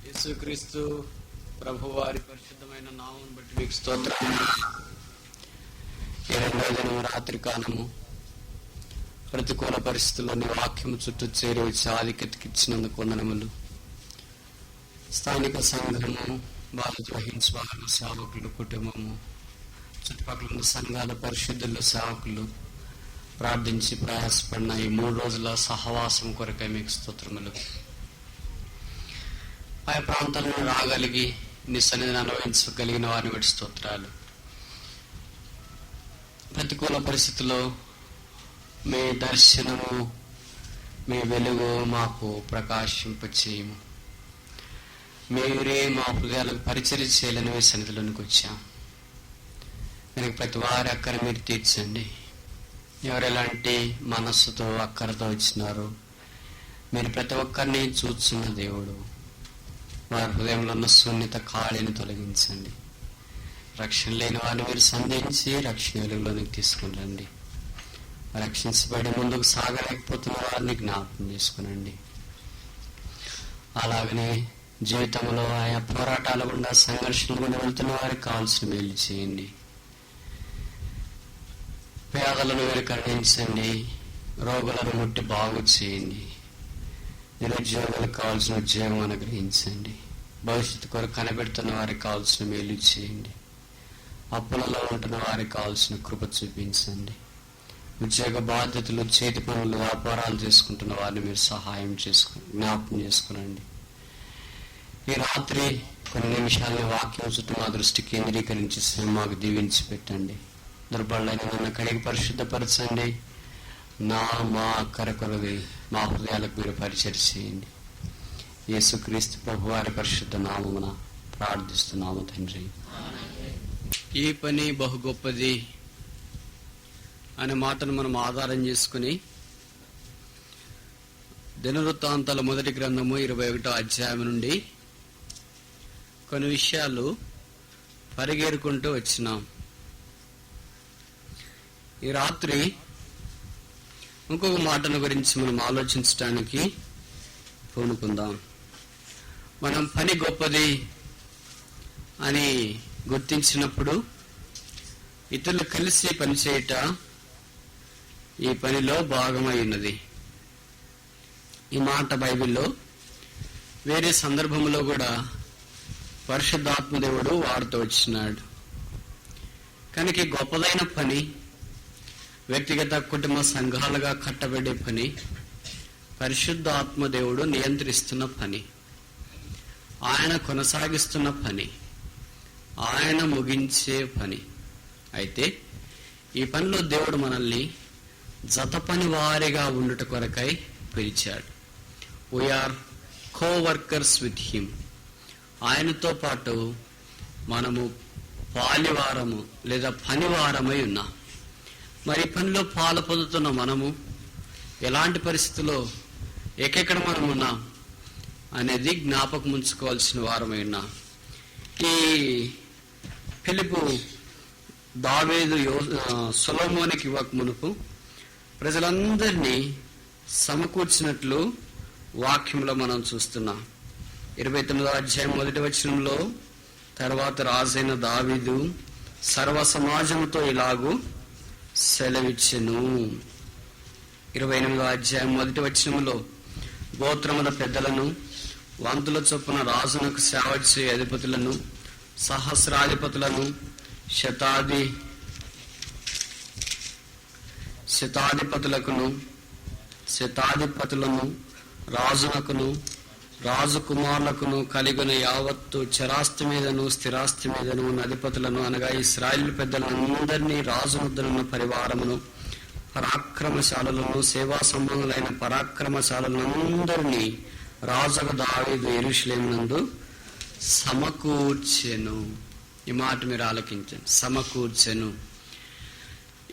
యేసుక్రీస్తు ప్రభు వారి పరిశుద్ధమైన నామం బట్టి మీకు స్తోత్రం. ఈ రెండవ దినం రాత్రి కాలము ప్రతికూల పరిస్థితుల్లోని వాక్యము చుట్టూ చేరి వచ్చి ఆధిక్యతకిచ్చినందుకు వందనములు. స్థానిక సంఘము, బాధ్యత వహించే వారు, సేవకులు, కుటుంబము, చుట్టుపక్కల ఉన్న సంఘాల పరిశుద్ధులు, సేవకులు ప్రార్థించి ప్రయాసపడిన ఈ 3 రోజుల సహవాసం కొరకై మీకు స్తోత్రములు. ఆయా ప్రాంతాలను రాగలిగి నీ సన్నిధిని అనుభవించగలిగిన వారిని బట్టి స్తోత్రాలు. ప్రతికూల పరిస్థితుల్లో మీ దర్శనము, మీ వెలుగు మాకు ప్రకాశింపచేయము. మీరే మా హృదయాలకు పరిచర్య చేయాలని మీ సన్నిధిలోనికి వచ్చాం. మీకు ప్రతి వారి అక్కర మీరు తీర్చండి. ఎవరు ఎలాంటి మనస్సుతో అక్కరతో వచ్చినారో మీరు ప్రతి ఒక్కరిని చూస్తున్న దేవుడు. వారి హృదయంలో ఉన్న శూన్యత ఖాళీని తొలగించండి. రక్షణ లేని వారిని మీరు సంధించి రక్షణ వెలుగులోనికి తీసుకుని రండి. రక్షించబడి ముందుకు సాగలేకపోతున్న వారిని జ్ఞాపకం చేసుకునండి. అలాగనే జీవితంలో ఆయా పోరాటాల గుండా, సంఘర్షణ గుండా వెళ్తున్న వారికి కావాల్సిన మేలు చేయండి. పేదలను మీరు కరుణించండి. రోగులను ముట్టి బాగు చేయండి. నిరుద్యోగులకు కావాల్సిన ఉద్యోగం అనుగ్రహించండి. భవిష్యత్తు కొరకు కనిపెడుతున్న వారికి కావాల్సిన మేలు చేయండి. అప్పులలో ఉంటున్న వారికి కావాల్సిన కృప చూపించండి. ఉద్యోగ బాధ్యతలు, చేతి పనులు, వ్యాపారాలు చేసుకుంటున్న వారిని మీరు సహాయం జ్ఞాపకం చేసుకునండి. ఈ రాత్రి కొన్ని నిమిషాలని వాక్యం చుట్టూ మా దృష్టి కేంద్రీకరించి మాకు దీవించి పెట్టండి. దుర్బలైన నన్ను కడిగి పరిశుద్ధపరచండి. మా కరకొరది మా హృదయాలకు మీరు పరిచయం చేయండి. యేసుక్రీస్తు ప్రభు వారి పరిశుద్ధ నామమున ప్రార్థిస్తున్నాము తండ్రి. ఈ పని బహు గొప్పది అనే మాటను మనం ఆధారం చేసుకుని దినవృత్తాంతాల మొదటి గ్రంథము 21వ అధ్యాయం నుండి కొన్ని విషయాలు పరిగెరుకుంటూ వచ్చినాం. ఈ రాత్రి ఇంకొక మాటను గురించి మనం ఆలోచించడానికి పూనుకుందాం. మనం పని గొప్పది అని గుర్తించినప్పుడు ఇతరులు కలిసి పనిచేయట ఈ పనిలో భాగమై ఉన్నది. ఈ మాట బైబిల్లో వేరే సందర్భంలో కూడా పరిశుద్ధాత్మ దేవుడు వాడుతూ వచ్చినాడు. కనుక గొప్పదైన పని, వ్యక్తిగత కుటుంబ సంఘాలుగా కట్టబడే పని, పరిశుద్ధ ఆత్మదేవుడు నియంత్రిస్తున్న పని, ఆయన కొనసాగిస్తున్న పని, ఆయన ముగించే పని. అయితే ఈ పనిలో దేవుడు మనల్ని జత పని వారిగా ఉండుట కొరకై పిలిచాడు. We are coworkers with him. ఆయనతో పాటు మనము పాలివారము లేదా పనివారమై ఉన్నాం. మరి పనిలో పాలు పొందుతున్న మనము ఎలాంటి పరిస్థితుల్లో ఎక్కడ మనం ఉన్నాం అనేది జ్ఞాపకం ఉంచుకోవాల్సిన వారమై ఉన్నాం. ఈ ఫిలిప్పు దావీదు సొలొమోనుకి ఇవ్వక మునుపు ప్రజలందరినీ సమకూర్చినట్లు వాక్యంలో మనం చూస్తున్నాం. 29వ అధ్యాయం 1వ వచనంలో, తర్వాత రాజైన దావీదు సర్వ సమాజంతో ఇలాగూ సెలవిచ్చెను. 28వ అధ్యాయం 1వ వచనంలో, గోత్రముల పెద్దలను, వంతుల చొప్పున రాజునకు సేవ చేయ అధిపతులను, సహస్రాధిపతులను, శతాధిపతులను, రాజునకును రాజకుమారులకును కలిగిన యావత్తు చరాస్తి మీదను స్థిరాస్తి మీదను ఉన్న అధిపతులను, అనగా ఇశ్రాయేలు పెద్దలందరినీ, రాజునుద్దనున్న పరివారమును, పరాక్రమశాలను, సేవా సంబంధులైన పరాక్రమశాలందరినీ రాజుకు దావీదు యెరూషలేమునందు సమకూర్చెను. ఈ మాట మీరు ఆలకించండి. సమకూర్చెను.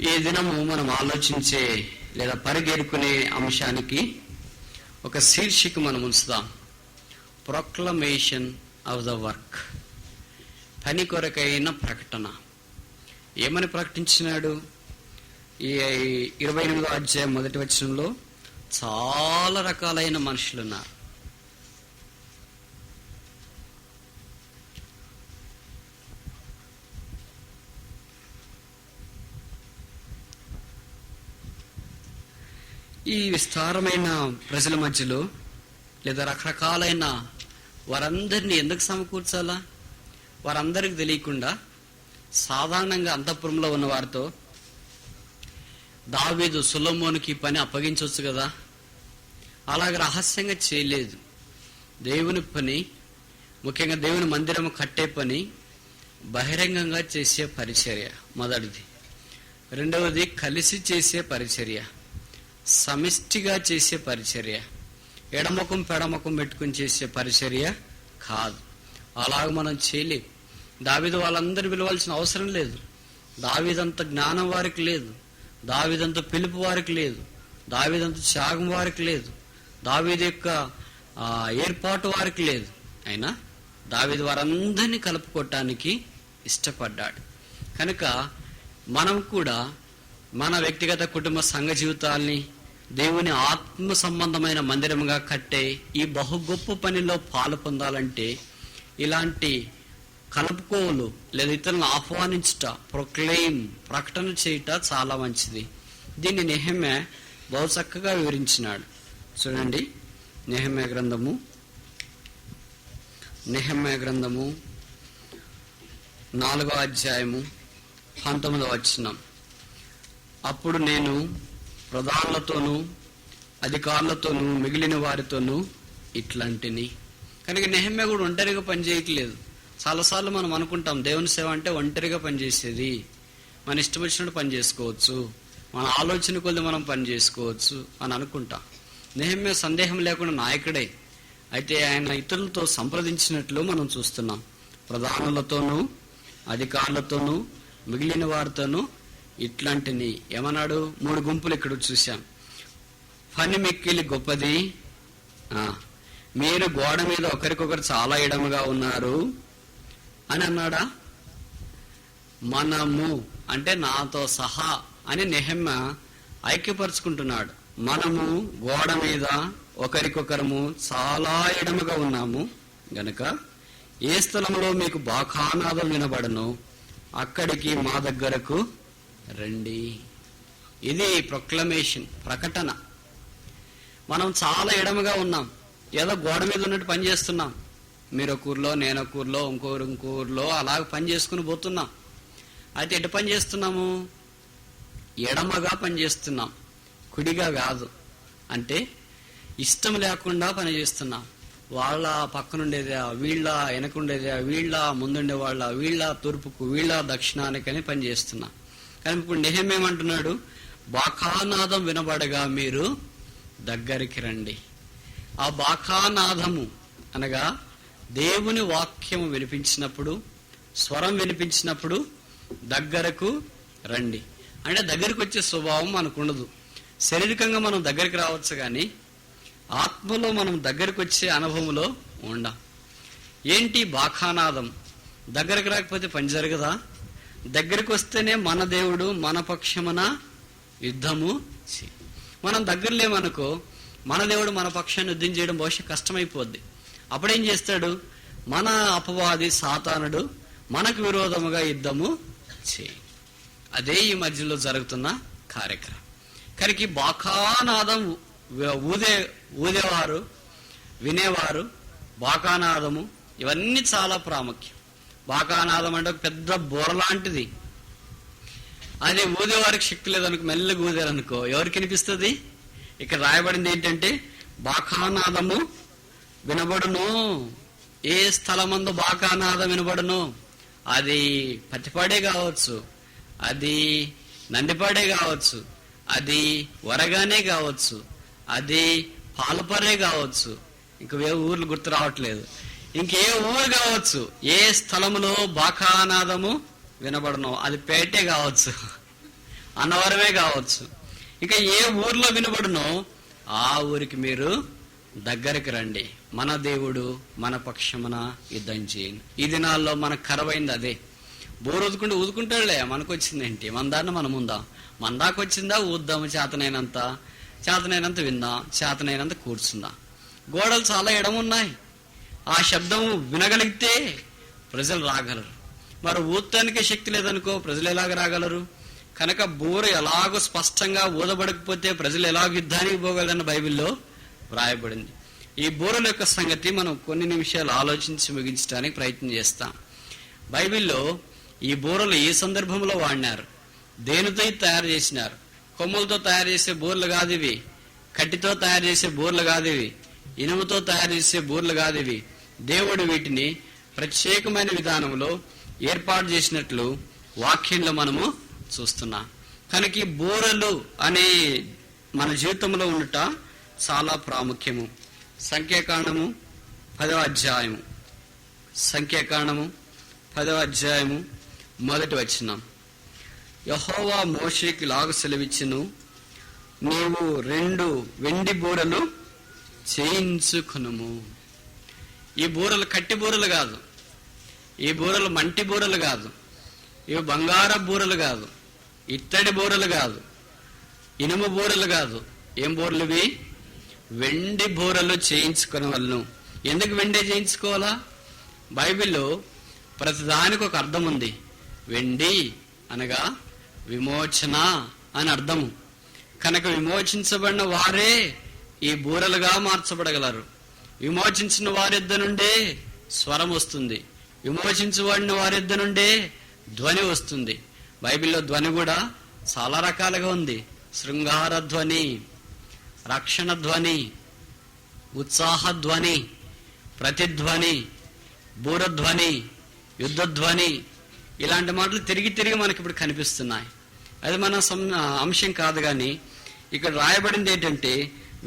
ఈ దినము మనం ఆలోచించే లేదా పరిగెరుకునే అంశానికి ఒక శీర్షిక మనం ఉంచుదాం. Proclamation of the work. పని కొరకైన ప్రకటన. ఏమని ప్రకటించినాడు? ఈ 28వ అధ్యాయం 1వ వచనంలో చాలా రకాలైన మనుషులు ఉన్నారు. ఈ విస్తారమైన ప్రజల మధ్యలో లేదా రకరకాలైన వారందరినీ ఎందుకు సమకూర్చాలా? వారందరికి తెలియకుండా సాధారణంగా అంతఃపురంలో ఉన్న వారితో దావీదు సొలొమోనుకి పని అప్పగించవచ్చు కదా. అలాగ రహస్యంగా చేయలేదు. దేవుని పని, ముఖ్యంగా దేవుని మందిరం కట్టే పని బహిరంగంగా చేసే పరిచర్య మొదటిది. రెండవది కలిసి చేసే పరిచర్య, సమిష్టిగా చేసే పరిచర్య, ఎడముఖం పెడముఖం పెట్టుకుని చేసే పరిచర్య కాదు. అలాగ మనం చేయలేం. దావీదు వాళ్ళందరూ పిలవాల్సిన అవసరం లేదు. దావీదంత జ్ఞానం వారికి లేదు, దావీదంత పిలుపు వారికి లేదు, దావీదంత త్యాగం వారికి లేదు, దావీదు యొక్క ఏర్పాటు వారికి లేదు. అయినా దావీదు వారందరినీ కలుపుకోవటానికి ఇష్టపడ్డాడు. కనుక మనం కూడా మన వ్యక్తిగత కుటుంబ సంఘ జీవితాల్ని దేవుని ఆత్మ సంబంధమైన మందిరంగా కట్టే ఈ బహు గొప్ప పనిలో పాలు పొందాలంటే ఇలాంటి కలుపుకోలు లేదా ఇతరులను ఆహ్వానించుట, ప్రకటన చేయుట చాలా మంచిది. దీన్ని నెహెమ్యా బహు చక్కగా వివరించినాడు. చూడండి, నెహెమ్యా గ్రంథము 4వ అధ్యాయము 19వ వచనం. అప్పుడు నేను ప్రధానులతోనూ అధికారులతోనూ మిగిలిన వారితోనూ ఇట్లాంటిని. కనుక నెహెమ్యా కూడా ఒంటరిగా పనిచేయట్లేదు. చాలాసార్లు మనం అనుకుంటాం దేవుని సేవ అంటే ఒంటరిగా పనిచేసేది, మన ఇష్టం వచ్చినట్టు పని చేసుకోవచ్చు, మన ఆలోచన కొద్ది మనం పని చేసుకోవచ్చు అని అనుకుంటాం. నెహెమ్యా సందేహం లేకుండా నాయకుడే. అయితే ఆయన ఇతరులతో సంప్రదించినట్లు మనం చూస్తున్నాం. ప్రధానులతోనూ అధికారులతోనూ మిగిలిన వారితోనూ ఇట్లాంటిని ఏమన్నాడు? 3 గుంపులు ఇక్కడ చూశాం. పని మిక్కిలి గొప్పది, మీరు గోడ మీద ఒకరికొకరు చాలా ఎడమగా ఉన్నారు అని అన్నాడా? మనము అంటే నాతో సహా అని నెహెమ్యా ఐక్యపరుచుకుంటున్నాడు. మనము గోడ మీద ఒకరికొకరము చాలా ఎడమగా ఉన్నాము గనక ఏ స్థలంలో మీకు బాకానాదం వినబడను అక్కడికి మా దగ్గరకు రండి. ఇది ప్రొక్లమేషన్, ప్రకటన. మనం చాలా ఎడమగా ఉన్నాం, ఏదో గోడ మీద ఉన్నట్టు పని చేస్తున్నాం. మీరు ఒక ఊర్లో, నేను ఒక ఊర్లో, ఇంకో ఊర్లో అలాగ పని చేసుకుని పోతున్నాం. అయితే ఎటు పని చేస్తున్నాము? ఎడమగా పని చేస్తున్నాం, కుడిగా కాదు. అంటే ఇష్టం లేకుండా పని చేస్తున్నాం. వాళ్ళ పక్కనుండేదా, వీళ్ళ వెనకుండేదా, వీళ్ళ ముందుండే వాళ్ళ, వీళ్ళ తూర్పుకు, వీళ్ళ దక్షిణానికని పని చేస్తున్నాం. కానీ ఇప్పుడు నెహెమ్యా ఏమంటున్నాడు? బాకానాదం వినబడగా మీరు దగ్గరికి రండి. ఆ బాకానాదము అనగా దేవుని వాక్యము వినిపించినప్పుడు, స్వరం వినిపించినప్పుడు దగ్గరకు రండి. అంటే దగ్గరికి వచ్చే స్వభావం మనకుండదు. శారీరకంగా మనం దగ్గరికి రావచ్చు, కానీ ఆత్మలో మనం దగ్గరికి వచ్చే అనుభవంలో ఉండం. ఏంటి బాకానాదం? దగ్గరికి రాకపోతే పని జరగదా? దగ్గరికి వస్తేనే మన దేవుడు మన పక్షమున యుద్ధము. మనం దగ్గర లేమనుకో, మన దేవుడు మన పక్షాన్ని యుద్ధం చేయడం బహుశా కష్టమైపోద్ది. అప్పుడేం చేస్తాడు? మన అపవాది సాతానుడు మనకు విరోధముగా యుద్ధము చేయి. అదే ఈ మధ్యలో జరుగుతున్న కార్యక్రమం. కనుక బాకానాదం ఊదేవారు, వినేవారు, బాకానాదము ఇవన్నీ చాలా ప్రాముఖ్యం. బాకానాదం అంటే ఒక పెద్ద బోర లాంటిది. అది ఊదేవారికి శక్తి లేదనుకో, మెల్లగా ఊదారనుకో ఎవరికి వినిపిస్తుంది? ఇక్కడ రాయబడింది ఏంటంటే బాకానాదము వినబడును. ఏ స్థలమందు బాకానాదం వినబడును? అది పత్తిపాడే కావచ్చు, అది నందిపాడే కావచ్చు, అది వరగానే కావచ్చు, అది పాలపర్రే కావచ్చు, ఇంక ఏ ఊర్లు గుర్తు రావట్లేదు, ఇంకే ఊరు కావచ్చు. ఏ స్థలములో బాకానాదము వినబడను? అది పేటే కావచ్చు, అన్నవరమే కావచ్చు, ఇక ఏ ఊర్లో వినబడునో ఆ ఊరికి మీరు దగ్గరికి రండి. మన దేవుడు మన పక్షమున యుద్ధం చేయండి. ఈ దినాల్లో మనకు కరవైంది అదే. బోరు ఊదుకుంటాడులే, మనకు వచ్చిందేంటి, మన దాన్ని మనం ఉందాం, మన దాకా వచ్చిందా ఊద్దాము, చేతనైనంత విందాం, చేతనైనంత కూర్చుందాం. గోడలు చాలా ఎడమున్నాయి, ఆ శబ్దం వినగలిగితే ప్రజలు రాగలరు. మరి ఊదటానికే శక్తి లేదనుకో ప్రజలు ఎలాగ రాగలరు? కనుక బూర ఎలాగో స్పష్టంగా ఊదబడకపోతే ప్రజలు ఎలాగో యుద్ధానికి పోగలరన్న బైబిల్లో వ్రాయబడింది. ఈ బూరల యొక్క సంగతి మనం కొన్ని నిమిషాలు ఆలోచించి ముగించడానికి ప్రయత్నం చేస్తాం. బైబిల్లో ఈ బూరలు ఏ సందర్భంలో వాడినారు, దేనితో తయారు చేసినారు? కొమ్మలతో తయారు చేసే బూరలు కాదు ఇవి, కట్టితో తయారు చేసే బూరలు కాదు ఇవి, ఇనుముతో తయారు చేసే బూరలు కాదు ఇవి. దేవుడు వీటిని ప్రత్యేకమైన విధానంలో ఏర్పాటు చేసినట్లు వాక్యంలో మనము చూస్తున్నాం. కనుక ఈ బూరలు అనే మన జీవితంలో ఉండట చాలా ప్రాముఖ్యము. సంఖ్యాకాండము 10వ అధ్యాయము, సంఖ్యాకాండము 10వ అధ్యాయము 1వ వచనం. యెహోవా మోషేకి లాగు సెలవిచ్చెను, నీవు 2 వెండి బూరలు చేయించుకొనుము. ఈ బూరలు కట్టి బూరలు కాదు, ఈ బూరలు మంటి బూరలు కాదు, ఇవి బంగార బూరలు కాదు, ఇత్తడి బూరలు కాదు, ఇనుము బూరలు కాదు. ఏం బూరలు ఇవి? వెండి బూరలు చేయించుకొనవలను. ఎందుకు వెండే చేయించుకోవాలా? బైబిల్లో ప్రతిదానికి ఒక అర్థం ఉంది. వెండి అనగా విమోచన అని అర్థము. కనుక విమోచించబడిన వారే ఈ బూరలుగా మార్చబడగలరు. విమోచించిన వారిద్ద నుండే స్వరం వస్తుంది, విమోచించబడిన వారిద్ద నుండే ధ్వని వస్తుంది. బైబిల్లో ధ్వని కూడా చాలా రకాలుగా ఉంది. శృంగార ధ్వని, రక్షణ ధ్వని, ఉత్సాహ ధ్వని, ప్రతిధ్వని, బూరధ్వని, యుద్ధధ్వని, ఇలాంటి మాటలు తిరిగి తిరిగి మనకి ఇప్పుడు కనిపిస్తున్నాయి. అది మన అంశం కాదు. కానీ ఇక్కడ రాయబడింది ఏంటంటే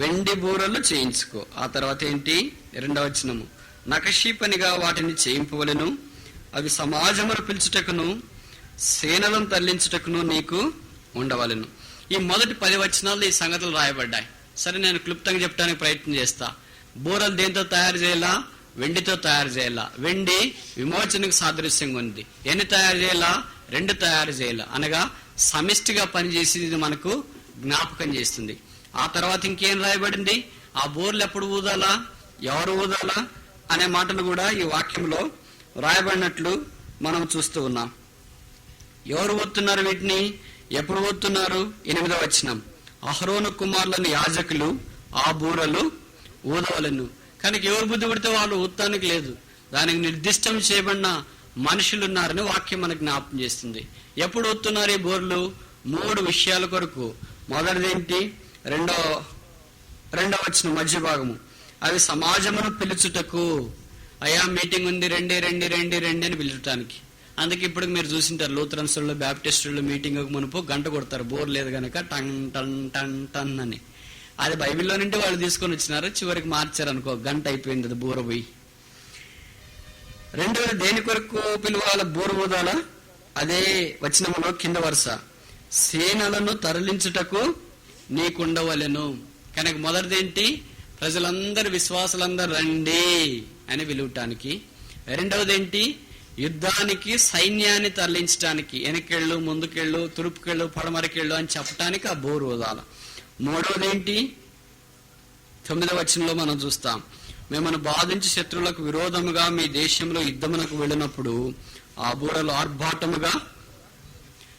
వెండి బూరలు చేయించుకో. ఆ తర్వాత ఏంటి? 2వ వచనము, నకషీ పనిగా వాటిని చేయింపవలెను, అవి సమాజమును పిలుచుటకును సేనలను తరలించుటకును నీకు ఉండవలెను. ఈ మొదటి 10 వచనాలు ఈ సంగతులు రాయబడ్డాయి. సరే, నేను క్లుప్తంగా చెప్పడానికి ప్రయత్నం చేస్తా. బూరలు దేంతో తయారు చేయాలా? వెండితో తయారు చేయాలా. వెండి విమోచనకు సాదృశ్యంగా ఉంది. ఎన్ని తయారు చేయాలా? 2 తయారు చేయాలా. అనగా సమిష్టిగా పనిచేసి ఇది మనకు జ్ఞాపకం చేస్తుంది. ఆ తర్వాత ఇంకేం రాయబడింది? ఆ బూరలు ఎప్పుడు ఊదాలా, ఎవరు ఊదాలా అనే మాటలు కూడా ఈ వాక్యంలో రాయబడినట్లు మనం చూస్తూ ఉన్నాం. ఎవరు ఊతున్నారు వీటిని? ఎప్పుడు ఊతున్నారు? 8వ వచనం, అహరోను కుమారులను యాజకులు ఆ బూరలు ఊదవలెను. కనుక ఎవరు బుద్ధి పడితే వాళ్ళు ఊతానికి లేదు. దానికి నిర్దిష్టం చేయబడిన మనుషులు ఉన్నారని వాక్యం మనకు జ్ఞాపకం చేస్తుంది. ఎప్పుడు ఊతున్నారు ఈ బూరలు? 3 విషయాల కొరకు. మొదటిదేంటి? 2వ వచనం మధ్య భాగము, అవి సమాజమును పిలుచుటకు. అయ్యా మీటింగ్ ఉంది, రండి రండి రండి రండి అని పిలుచడానికి. అందుకే ఇప్పుడు మీరు చూసింటారు లూథరన్స్లో, బ్యాప్టిస్టుల్లో మీటింగ్ మునుపు గంట కొడతారు. బోర్ లేదు కనుక టన్ టన్ టన్ టన్ అని. అది బైబిల్లో నుండి వాళ్ళు తీసుకొని వచ్చినారు, చివరికి మార్చారు అనుకో, గంట అయిపోయింది అది బూర పోయి. 2వది దేని కొరకు పిలవాల బూర ఊదాలా? అదే వచనంలో కింద వరుస, సేనలను తరలించుటకు నీకుండవలెను. కనుక మొదటిదేంటి? ప్రజలందరూ, విశ్వాసులందరూ రండి అని పిలువటానికి. 2వదేంటి? యుద్ధానికి సైన్యాన్ని తరలించడానికి, వెనకెళ్ళు, ముందుకెళ్ళు, తూర్పుకెళ్ళు, పడమరకెళ్ళు అని చెప్పటానికి ఆ బోరు ఊదాల. 3వదేంటి? 9వ వచనంలో మనం చూస్తాం, మిమ్మల్ని బాధించి శత్రువులకు విరోధముగా మీ దేశంలో యుద్ధమునకు వెళ్ళినప్పుడు ఆ బూరలు ఆర్భాటముగా.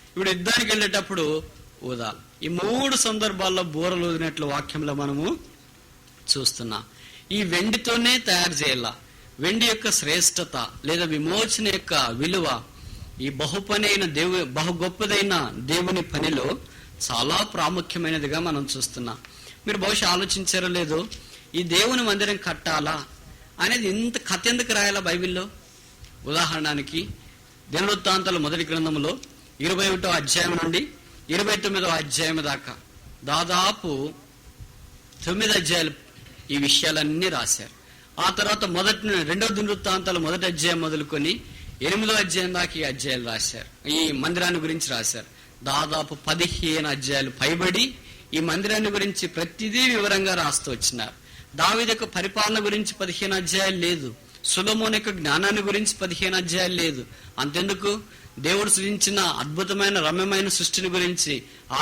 ఇప్పుడు యుద్ధానికి వెళ్ళేటప్పుడు ఊదాలి. ఈ 3 సందర్భాల్లో బూరలు ఊదినట్లు వాక్యంలో మనము చూస్తున్నాం. ఈ వెండితోనే తయారు చేయాల. వెండి యొక్క శ్రేష్టత లేదా విమోచన యొక్క విలువ ఈ బహు గొప్పదైన దేవుని పనిలో చాలా ప్రాముఖ్యమైనదిగా మనం చూస్తున్నాం. మీరు బహుశా ఆలోచించారో లేదో, ఈ దేవుని మందిరం కట్టాలా అనేది ఇంత కథ ఎందుకు రాయాలా బైబిల్లో? ఉదాహరణకి దినవృత్తాంతాల మొదటి గ్రంథంలో 21వ అధ్యాయం నుండి 29వ అధ్యాయం దాకా దాదాపు 9 అధ్యాయాలు ఈ విషయాలన్నీ రాశారు. ఆ తర్వాత 2వ దినవృత్తాంతాల మొదటి అధ్యాయం మొదలుకొని 8వ అధ్యాయం దాకా ఈ అధ్యాయాలు రాశారు. ఈ మందిరాన్ని గురించి రాశారు. దాదాపు 15 అధ్యాయాలు పైబడి ఈ మందిరాన్ని గురించి ప్రతిదీ వివరంగా రాస్తూ వచ్చినారు. దావీదు యొక్క పరిపాలన గురించి 15 అధ్యాయాలు లేదు. సొలొమోను యొక్క జ్ఞానాన్ని గురించి 15 అధ్యాయాలు లేదు. అంతెందుకు, దేవుడు సృజించిన అద్భుతమైన రమ్యమైన సృష్టిని గురించి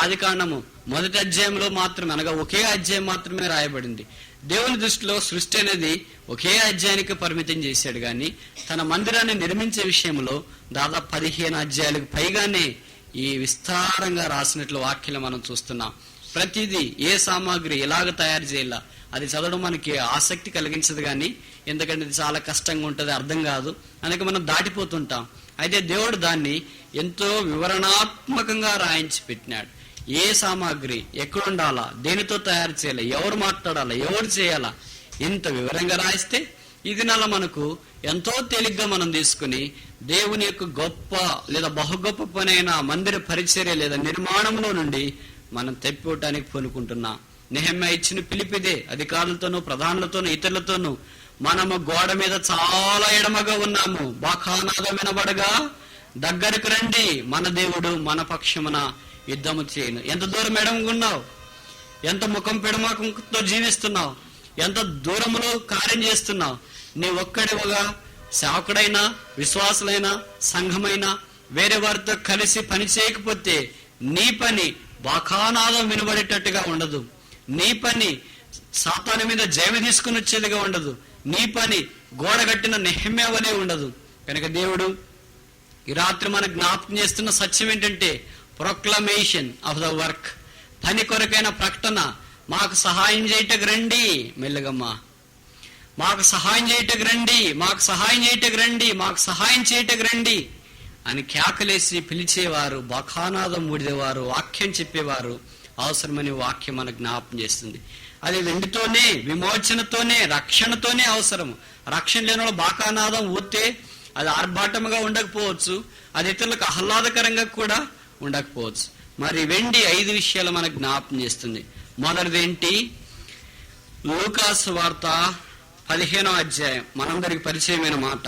ఆదికాండము మొదటి అధ్యాయంలో మాత్రమే, అనగా ఒకే అధ్యాయం మాత్రమే రాయబడింది. దేవుని దృష్టిలో సృష్టి అనేది ఒకే అధ్యాయానికి పరిమితం చేశాడు. కానీ తన మందిరాన్ని నిర్మించే విషయంలో దాదాపు 15 అధ్యాయాలకు పైగానే ఈ విస్తారంగా రాసినట్లు వాక్యాలు మనం చూస్తున్నాం. ప్రతిదీ ఏ సామాగ్రి ఎలాగ తయారు చేయాల అది చదవడం మనకి ఆసక్తి కలిగించదు, కానీ ఎందుకంటే ఇది చాలా కష్టంగా ఉంటుంది, అర్థం కాదు, అందుకే మనం దాటిపోతుంటాం. అయితే దేవుడు దాన్ని ఎంతో వివరణాత్మకంగా రాయించి పెట్టినాడు. ఏ సామాగ్రి ఎక్కడుండాలా, దేనితో తయారు చేయాలా, ఎవరు మాట్లాడాలా, ఎవరు చేయాలా, ఇంత వివరంగా రాయిస్తే ఈ దినాల మనకు ఎంతో తేలిగ్గా మనం తీసుకుని దేవుని యొక్క గొప్ప లేదా బహు గొప్ప పనైన మందిర పరిచర్య లేదా నిర్మాణంలో నుండి మనం తప్పిపోవటానికి పూనుకుంటున్నాం. నెహెమ్యా ఇచ్చిన పిలిపిదే. అధికారులతోనూ ప్రధానులతోనూ ఇతరులతోనూ మనము గోడ మీద చాలా ఎడమగా ఉన్నాము, బాకానాదం వినబడగా దగ్గరకు రండి, మన దేవుడు మన పక్షమున యుద్ధము చేయను. ఎంత దూరం ఎడమగా ఉన్నావు, ఎంత ముఖం పెడమకంతో జీవిస్తున్నావు, ఎంత దూరంలో కార్యం చేస్తున్నావు. నీ ఒక్కడివగా సేవకుడైనా విశ్వాసులైనా సంఘమైనా వేరే వారితో కలిసి పని చేయకపోతే నీ పని బాకానాదం వినబడేటట్టుగా ఉండదు, నీ పని సాతాను మీద జయమ తీసుకుని వచ్చేదిగా ఉండదు, నీ పని గోడ కట్టిన నెహెమ్యా వలె ఉండదు. కనుక దేవుడు ఈ రాత్రి మనకు జ్ఞాపకం చేస్తున్న సత్యం ఏంటంటే ప్రొక్లమేషన్ ఆఫ్ ద వర్క్, పని కొరకైన ప్రకటన. మాకు సహాయం చేయటకు రండి, మెల్లగమ్మా, మాకు సహాయం చేయటకు రండి, మాకు సహాయం చేయటకు రండి, మాకు సహాయం చేయటకు రండి అని కేకలేసి పిలిచేవారు, బాకానాదం ఊడిదేవారు, వాక్యం చెప్పేవారు అవసరమని వాక్యం మనకు జ్ఞాపకం చేస్తుంది. అది వెండితోనే, విమోచనతోనే, రక్షణతోనే అవసరము. రక్షణ లేని వాళ్ళు బాకానాదం ఊతే అది ఆర్భాటముగా ఉండకపోవచ్చు, అది ఇతరులకు ఆహ్లాదకరంగా కూడా ఉండకపోవచ్చు. మరి వెండి 5 విషయాలు మనకు జ్ఞాపకం చేస్తుంది. మొదటిదేంటి? లూకాసు వార్త 15వ అధ్యాయం, మనందరికి పరిచయమైన మాట.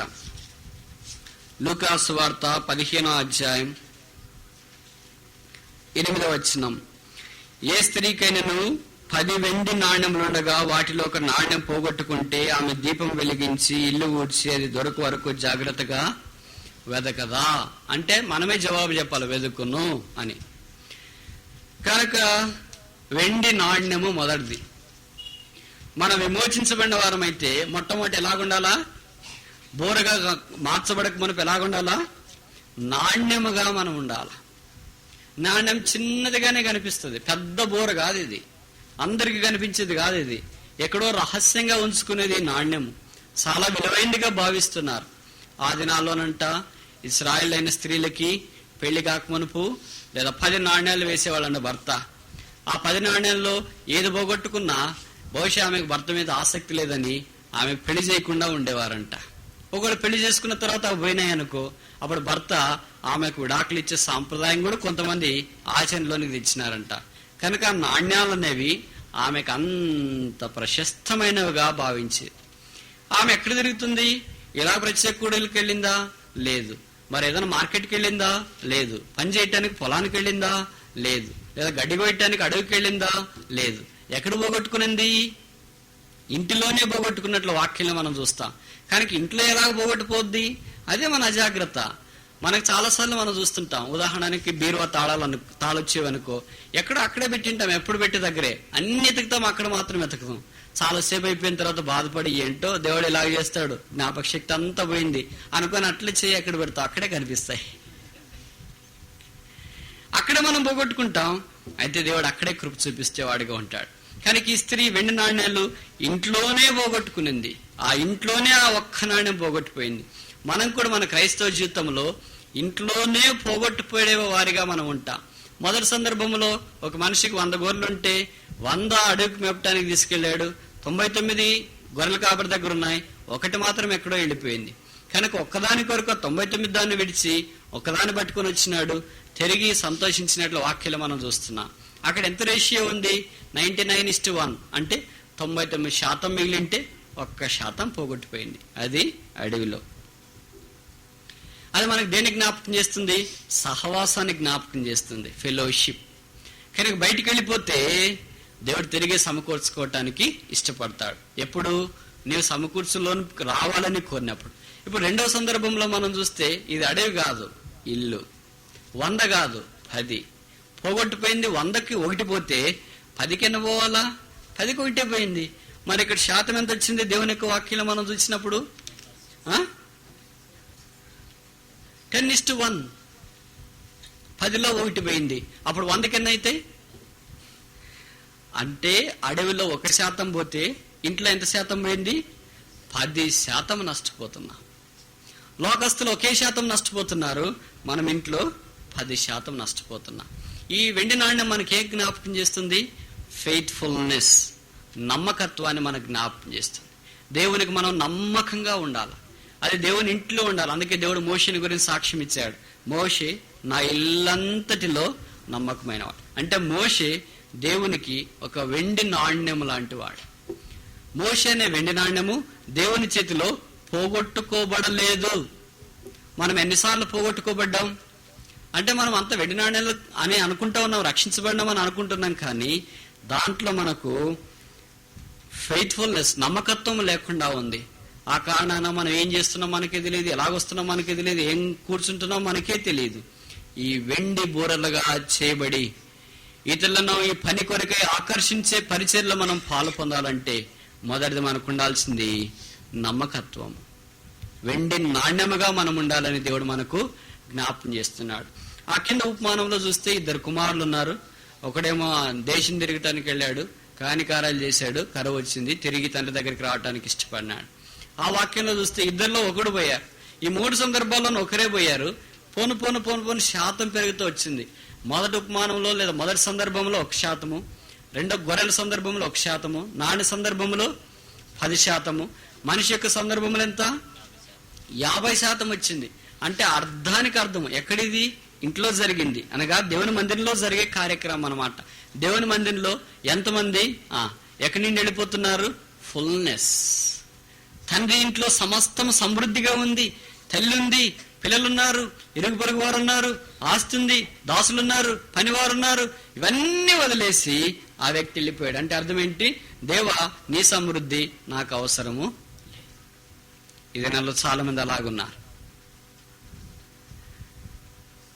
లూకాసు వార్త 15వ అధ్యాయం 8వ వచనం. ఏ స్త్రీకైనను 10 వెండి నాణ్యములుండగా వాటిలో ఒక నాణ్యం పోగొట్టుకుంటే ఆమె దీపం వెలిగించి ఇల్లు ఊడ్చి అది దొరకు వరకు జాగ్రత్తగా వెదకదా? అంటే మనమే జవాబు చెప్పాలి, వెదుకును అని. కనుక వెండి నాణ్యము మొదటిది. మనం విమోచించబడిన వారమైతే మొట్టమొదటి ఎలాగుండాలా? బోరగా మార్చబడక మనకు ఎలాగుండాలా? నాణ్యముగా మనం ఉండాలి. నాణ్యం చిన్నదిగానే కనిపిస్తుంది, పెద్ద బోర కాదు ఇది, అందరికి కనిపించేది కాదు ఇది, ఎక్కడో రహస్యంగా ఉంచుకునేది నాణ్యము. చాలా విలువైనదిగా భావిస్తున్నారు. ఆ దినాల్లోనంట ఇశ్రాయేల్ అయిన స్త్రీలకి పెళ్లి కాకమునుపు లేదా 10 నాణ్యాలు వేసేవాళ్ళంట భర్త. ఆ 10 నాణ్యాల్లో ఏది పోగొట్టుకున్నా బహుశా ఆమెకు భర్త మీద ఆసక్తి లేదని ఆమె పెళ్లి చేయకుండా ఉండేవారంట. ఒకవేళ పెళ్లి చేసుకున్న తర్వాత అవి పోయినాయనుకో, అప్పుడు భర్త ఆమెకు విడాకులు ఇచ్చే సాంప్రదాయం కూడా కొంతమంది ఆచరణలోనికి తెచ్చినారంట. కనుక నాణ్యాలు అనేవి ఆమెకు అంత ప్రశస్తమైనవిగా భావించేది. ఆమె ఎక్కడ తిరుగుతుంది? ఇలా ప్రత్యేక కూడలికి వెళ్ళిందా? లేదు. మరి ఏదైనా మార్కెట్కి వెళ్ళిందా? లేదు. పని చేయటానికి పొలానికి వెళ్ళిందా? లేదు. లేదా గడ్డి కోయటానికి అడవికి వెళ్ళిందా? లేదు. ఎక్కడ పోగొట్టుకునింది? ఇంటిలోనే పోగొట్టుకున్నట్లు వాక్యంలో మనం చూస్తాం. కానీ ఇంట్లో ఎలాగ పోగొట్టుకోవద్ది? అదే మన అజాగ్రత్త. మనకు చాలాసార్లు మనం చూస్తుంటాం. ఉదాహరణకి బీరువా తాళొచ్చేవనుకో, ఎక్కడో అక్కడే పెట్టింటాం, ఎప్పుడు పెట్టి దగ్గరే అన్ని ఎతుకుతాం, అక్కడ మాత్రం ఎతుకుతాం. చాలాసేపు అయిపోయిన తర్వాత బాధపడి ఏంటో దేవుడు ఇలాగ చేస్తాడు, జ్ఞాపక శక్తి అంతా పోయింది అనుకొని అట్లే చేయి ఎక్కడ పెడతాం, అక్కడే కనిపిస్తాయి, అక్కడే మనం పోగొట్టుకుంటాం. అయితే దేవుడు అక్కడే కృప చూపిస్తేవాడిగా ఉంటాడు. కానీ ఈ స్త్రీ వెండి నాణ్యాలు ఇంట్లోనే పోగొట్టుకునింది. ఆ ఇంట్లోనే ఆ ఒక్క నాణ్యం పోగొట్టుపోయింది. మనం కూడా మన క్రైస్తవ జీవితంలో ఇంట్లోనే పోగొట్టుపోయే వారిగా మనం ఉంటాం. మొదటి సందర్భంలో ఒక మనిషికి 100 గొర్రెలు ఉంటే 100 అడవికి మేపటానికి తీసుకెళ్లాడు. 99 గొర్రెల కాపరి దగ్గర ఉన్నాయి, ఒకటి మాత్రం ఎక్కడో వెళ్ళిపోయింది. కనుక ఒక్కదాని కొరకు 99 దాన్ని విడిచి ఒక్కదాన్ని పట్టుకొని వచ్చినాడు, తిరిగి సంతోషించినట్లు వాక్యాలు మనం చూస్తున్నాం. అక్కడ ఎంత రేషియో ఉంది? 99:1. అంటే 99% మిగిలింటే 1% పోగొట్టిపోయింది. అది అడవిలో. అది మనకు దేనికి జ్ఞాపకం చేస్తుంది? సహవాసాన్ని జ్ఞాపకం చేస్తుంది, ఫెలోషిప్. కనుక బయటికి వెళ్ళిపోతే దేవుడు తిరిగి సమకూర్చుకోవటానికి ఇష్టపడతాడు. ఎప్పుడు? నీవు సమకూర్చులోనికి రావాలని కోరినప్పుడు. ఇప్పుడు రెండవ సందర్భంలో మనం చూస్తే ఇది అడవి కాదు, ఇల్లు. 100 కాదు, 10 పోగొట్టిపోయింది. 100కి 1 పోతే 10కి ఎన్ని పోవాలా? 10కి 1 పోయింది. మరి ఇక్కడ శాతం ఎంత వచ్చింది? దేవుని యొక్క వాక్యంలో మనం చూసినప్పుడు 10:1. 10లో 1 పోయింది. అప్పుడు 100కి ఎన్ని అయితే? అంటే అడవిలో 1% పోతే ఇంట్లో ఎంత శాతం పోయింది? 10% నష్టపోతున్నా. లోకస్తులు 1% నష్టపోతున్నారు, మనం ఇంట్లో 10% నష్టపోతున్నా. ఈ వెండి నాణ్యం మనకి ఏ జ్ఞాపకం చేస్తుంది? ఫెయిత్ఫుల్నెస్, నమ్మకత్వాన్ని మనకు జ్ఞాపకం చేస్తుంది. దేవునికి మనం నమ్మకంగా ఉండాలి, అది దేవుని ఇంట్లో ఉండాలి. అందుకే దేవుడు మోషేని గురించి సాక్ష్యం ఇచ్చాడు. మోషే నా ఇల్లంతటిలో నమ్మకమైన వాడు. అంటే మోషే దేవునికి ఒక వెండి నాణ్యం లాంటి వాడు. మోషే అనే వెండి నాణ్యము దేవుని చేతిలో పోగొట్టుకోబడలేదు. మనం ఎన్నిసార్లు పోగొట్టుకోబడ్డాం అంటే, మనం అంత వెండి నాణ్యాలు అని అనుకుంటా ఉన్నాం, రక్షించబడినాం అని అనుకుంటున్నాం, కానీ దాంట్లో మనకు ఫెయిత్ఫుల్నెస్, నమ్మకత్వం లేకుండా ఉంది. ఆ కారణాన మనం ఏం చేస్తున్నాం మనకే తెలియదు, ఎలాగొస్తున్నాం మనకే తెలియదు, ఏం కూర్చుంటున్నాం మనకే తెలియదు. ఈ వెండి బూరలుగా చేయబడి ఇతరులను ఈ పని కొరకై ఆకర్షించే పరిచర్లో మనం పాలు పొందాలంటే మొదటిది మనకు ఉండాల్సింది నమ్మకత్వం. వెండి నాణ్యముగా మనం ఉండాలని దేవుడు మనకు జ్ఞాపకం చేస్తున్నాడు. ఆ కింద ఉపమానంలో చూస్తే 2 కుమారులు ఉన్నారు. ఒకడేమో దేశం తిరగటానికి వెళ్ళాడు, కానికారాలు చేశాడు, కరువు వచ్చింది, తిరిగి తండ్రి దగ్గరికి రావడానికి ఇష్టపడినాడు. ఆ వాక్యంలో చూస్తే 2లో ఒకడు పోయారు. ఈ 3 సందర్భాల్లోనూ ఒకరే పోయారు. పోను పోను పోను పోను శాతం పెరుగుతూ వచ్చింది. మొదటి ఉపమానంలో లేదా మొదటి సందర్భంలో 1%, రెండో గొర్రెల సందర్భంలో 1%, నాణ్య సందర్భంలో 10%, మనిషి యొక్క సందర్భంలో ఎంత? 50% వచ్చింది. అంటే అర్థానికి అర్థం ఎక్కడిది? ఇంట్లో జరిగింది, అనగా దేవుని మందిరంలో జరిగే కార్యక్రమం అన్నమాట. దేవుని మందిరంలో ఎంతమంది ఎక్కడి నుండి వెళ్ళిపోతున్నారు? ఫుల్నెస్. తండ్రి ఇంట్లో సమస్తం సమృద్ధిగా ఉంది. తల్లి ఉంది, పిల్లలున్నారు, ఇరుగు పొరుగు వారు ఉన్నారు, ఆస్తి ఉంది, దాసులున్నారు, పనివారున్నారు. ఇవన్నీ వదిలేసి ఆ వ్యక్తి వెళ్ళిపోయాడు. అంటే అర్థం ఏంటి? దేవా, నీ సమృద్ధి నాకు అవసరము. ఈ దినాల్లో చాలా మంది అలాగున్నారు.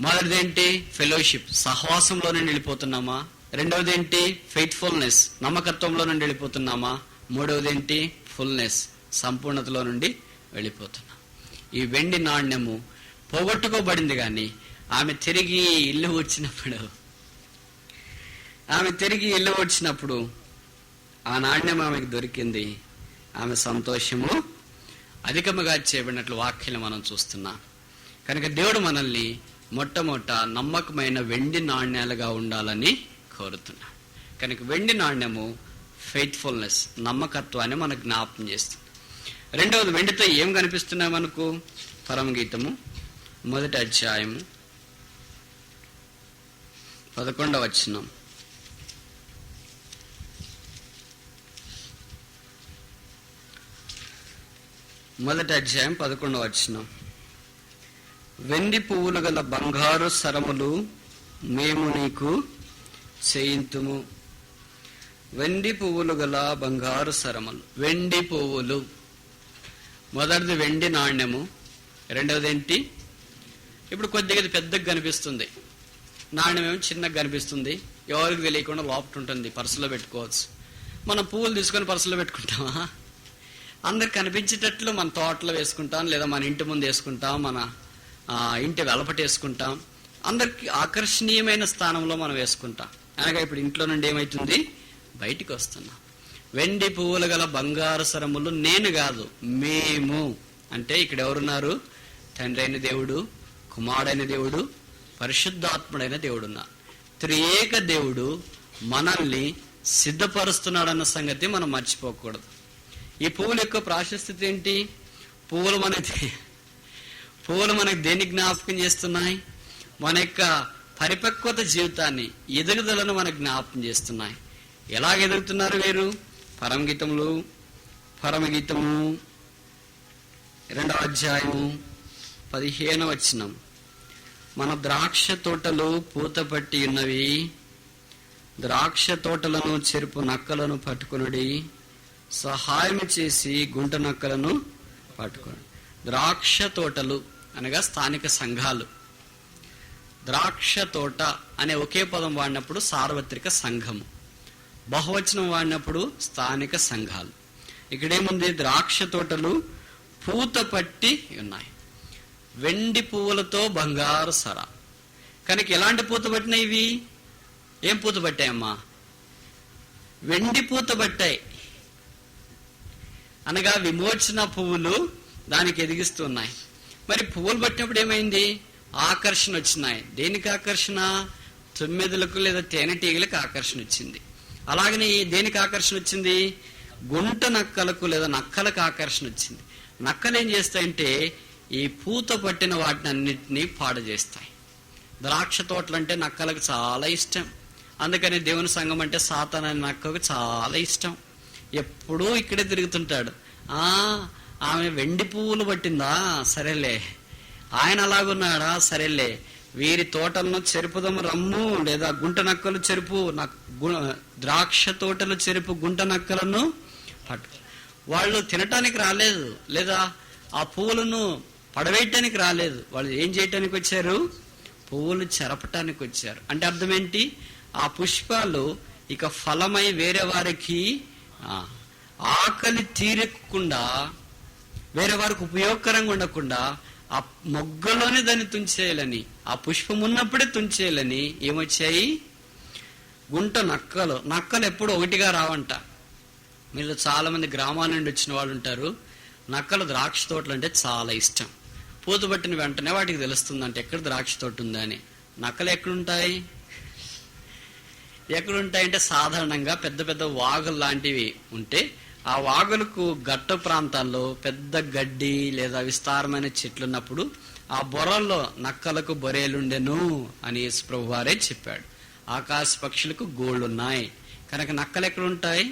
మొదటిది ఏంటి? ఫెలోషిప్, సహవాసంలో నుండి వెళ్ళిపోతున్నామా? రెండవది ఏంటి? ఫెయిత్ఫుల్నెస్, నమ్మకత్వంలో నుండి వెళ్ళిపోతున్నామా? మూడవది ఏంటి? ఫుల్నెస్, సంపూర్ణతలో నుండి వెళ్ళిపోతున్నాం. ఈ వెండి నాణ్యము పోగొట్టుకోబడింది, కానీ ఆమె తిరిగి ఇల్లు వచ్చినప్పుడు ఆ నాణ్యం ఆమెకు దొరికింది. ఆమె సంతోషము అధికముగా చేయబడినట్లు వాక్యాలు మనం చూస్తున్నాం. కనుక దేవుడు మనల్ని మొట్టమొదట నమ్మకమైన వెండి నాణ్యాలుగా ఉండాలని కోరుతున్నాడు. కనుక వెండి నాణ్యము ఫెయిత్ఫుల్నెస్, నమ్మకత్వాన్ని మనకు జ్ఞాపకం చేస్తుంది. రెండవది, వెండితో ఏం కనిపిస్తున్నాయి మనకు? పరమగీతము 1వ అధ్యాయము 11వ వచనం. మొదటి అధ్యాయం 11వ వచనం. వెండి పువ్వులు గల బంగారు సరములు మేము నీకు చేయింతుము. వెండి పువ్వులు గల బంగారు సరములు, వెండి పువ్వులు. మొదటిది వెండి నాణ్యము, రెండవది ఏంటి? ఇప్పుడు కొద్దిగా పెద్దగా కనిపిస్తుంది, నాణ్యమేమో చిన్నగా కనిపిస్తుంది, ఎవరికి తెలియకుండా లోపట ఉంటుంది, పర్సులో పెట్టుకోవచ్చు. మనం పువ్వులు తీసుకొని పర్సులో పెట్టుకుంటామా? అందరికి కనిపించేటట్లు మన తోటలో వేసుకుంటాం, లేదా మన ఇంటి ముందు వేసుకుంటాం, మన ఇంటి వెలపట వేసుకుంటాం, అందరికి ఆకర్షణీయమైన స్థానంలో మనం వేసుకుంటాం. అనగా ఇప్పుడు ఇంట్లో నుండి ఏమైతుంది? బయటికి వస్తున్నాం. వెండి పువ్వులు గల బంగారు సరములు నేను కాదు, మేము. అంటే ఇక్కడ ఎవరున్నారు? తండ్రి అయిన దేవుడు, కుమారుడైన దేవుడు, పరిశుద్ధాత్ముడైన దేవుడు ఉన్నారు. త్రియేక దేవుడు మనల్ని సిద్ధపరుస్తున్నాడన్న సంగతి మనం మర్చిపోకూడదు. ఈ పువ్వుల యొక్క ప్రాశస్త్యత ఏంటి? పువ్వులు మనకి దేన్ని జ్ఞాపకం చేస్తున్నాయి? మన యొక్క పరిపక్వత జీవితాన్ని, ఎదుగుదలను మనకు జ్ఞాపకం చేస్తున్నాయి. ఎలాగ ఎదుగుతున్నారు వీరు? పరమగీతము 2వ అధ్యాయము 15వ వచనం. మన ద్రాక్ష తోటలు పూత పట్టి ఉన్నవి, ద్రాక్ష తోటలను చెరుపు నక్కలను పట్టుకునుడి, సహాయం చేసి గుంట నక్కలను పట్టుకుని. ద్రాక్ష తోటలు అనగా స్థానిక సంఘాలు. ద్రాక్ష తోట అనే ఒకే పదం వాడినప్పుడు సార్వత్రిక సంఘము, బహువచనం వాడినప్పుడు స్థానిక సంఘాలు. ఇక్కడేముంది? ద్రాక్ష తోటలు పూత పట్టి ఉన్నాయి, వెండి పువ్వులతో బంగారు సర. కనుక ఎలాంటి పూత పట్టినాయి ఇవి? ఏం పూత పట్టాయమ్మా? వెండి పూత పట్టాయి. అనగా విమోచన పువ్వులు దానికి ఎదిగిస్తున్నాయి. మరి పువ్వులు పట్టినప్పుడు ఏమైంది? ఆకర్షణ వచ్చినాయి. దేనికి ఆకర్షణ? తుమ్మెదలకు లేదా తేనెటీగలకు ఆకర్షణ వచ్చింది. అలాగనే దేనికి ఆకర్షణ వచ్చింది? గుంట నక్కలకు లేదా నక్కలకు ఆకర్షణ వచ్చింది. నక్కలు ఏం చేస్తాయంటే ఈ పూత పట్టిన వాటిని అన్నిటినీ పాడు చేస్తాయి. ద్రాక్ష తోటలు అంటే నక్కలకు చాలా ఇష్టం. అందుకని దేవుని సంఘం అంటే సాతాను అనే నక్కకు చాలా ఇష్టం. ఎప్పుడూ ఇక్కడే తిరుగుతుంటాడు. ఆమె వెండి పువ్వులు పట్టిందా, సరేలే. ఆయన అలాగున్నాడా, సరేలే. వీరి తోటలను చెరుపుదము రమ్ము, లేదా గుంట నక్కలు చెరుపు, ద్రాక్ష తోటలు చెరుపు గుంట నక్కలను పట్టు. వాళ్ళు తినటానికి రాలేదు, లేదా ఆ పువ్వులను పడవేయటానికి రాలేదు. వాళ్ళు ఏం చేయటానికి వచ్చారు? పువ్వులు చెరపటానికి వచ్చారు. అంటే అర్థం ఏంటి? ఆ పుష్పాలు ఇక ఫలమై వేరే వారికి ఆకలి తీరకుండా, వేరే వారికి ఉపయోగకరంగా ఉండకుండా ఆ మొగ్గలోనే దాన్ని తుంచేయాలని, ఆ పుష్పం ఉన్నప్పుడే తుంచేయాలని ఏమొచ్చాయి? గుంట నక్కలు. నక్కలు ఎప్పుడు ఒకటిగా రావంట. మీరు చాలా మంది గ్రామాల నుండి వచ్చిన వాళ్ళు ఉంటారు. నక్కలు ద్రాక్ష తోటలు అంటే చాలా ఇష్టం. పూత పట్టిన వెంటనే వాటికి తెలుస్తుందంటే ఎక్కడ ద్రాక్ష తోట ఉందా అని. నక్కలు ఎక్కడుంటాయి? ఎక్కడుంటాయంటే సాధారణంగా పెద్ద పెద్ద వాగులు లాంటివి ఉంటే ఆ వాగులకు గట్టు ప్రాంతాల్లో పెద్ద గడ్డి లేదా విస్తారమైన చెట్లు ఉన్నప్పుడు ఆ బొరల్లో నక్కలకు బొరేలుండెను అని యేసు ప్రభు వారే చెప్పాడు. ఆకాశ పక్షులకు గోళ్ళున్నాయి కనుక నక్కలు ఎక్కడుంటాయి?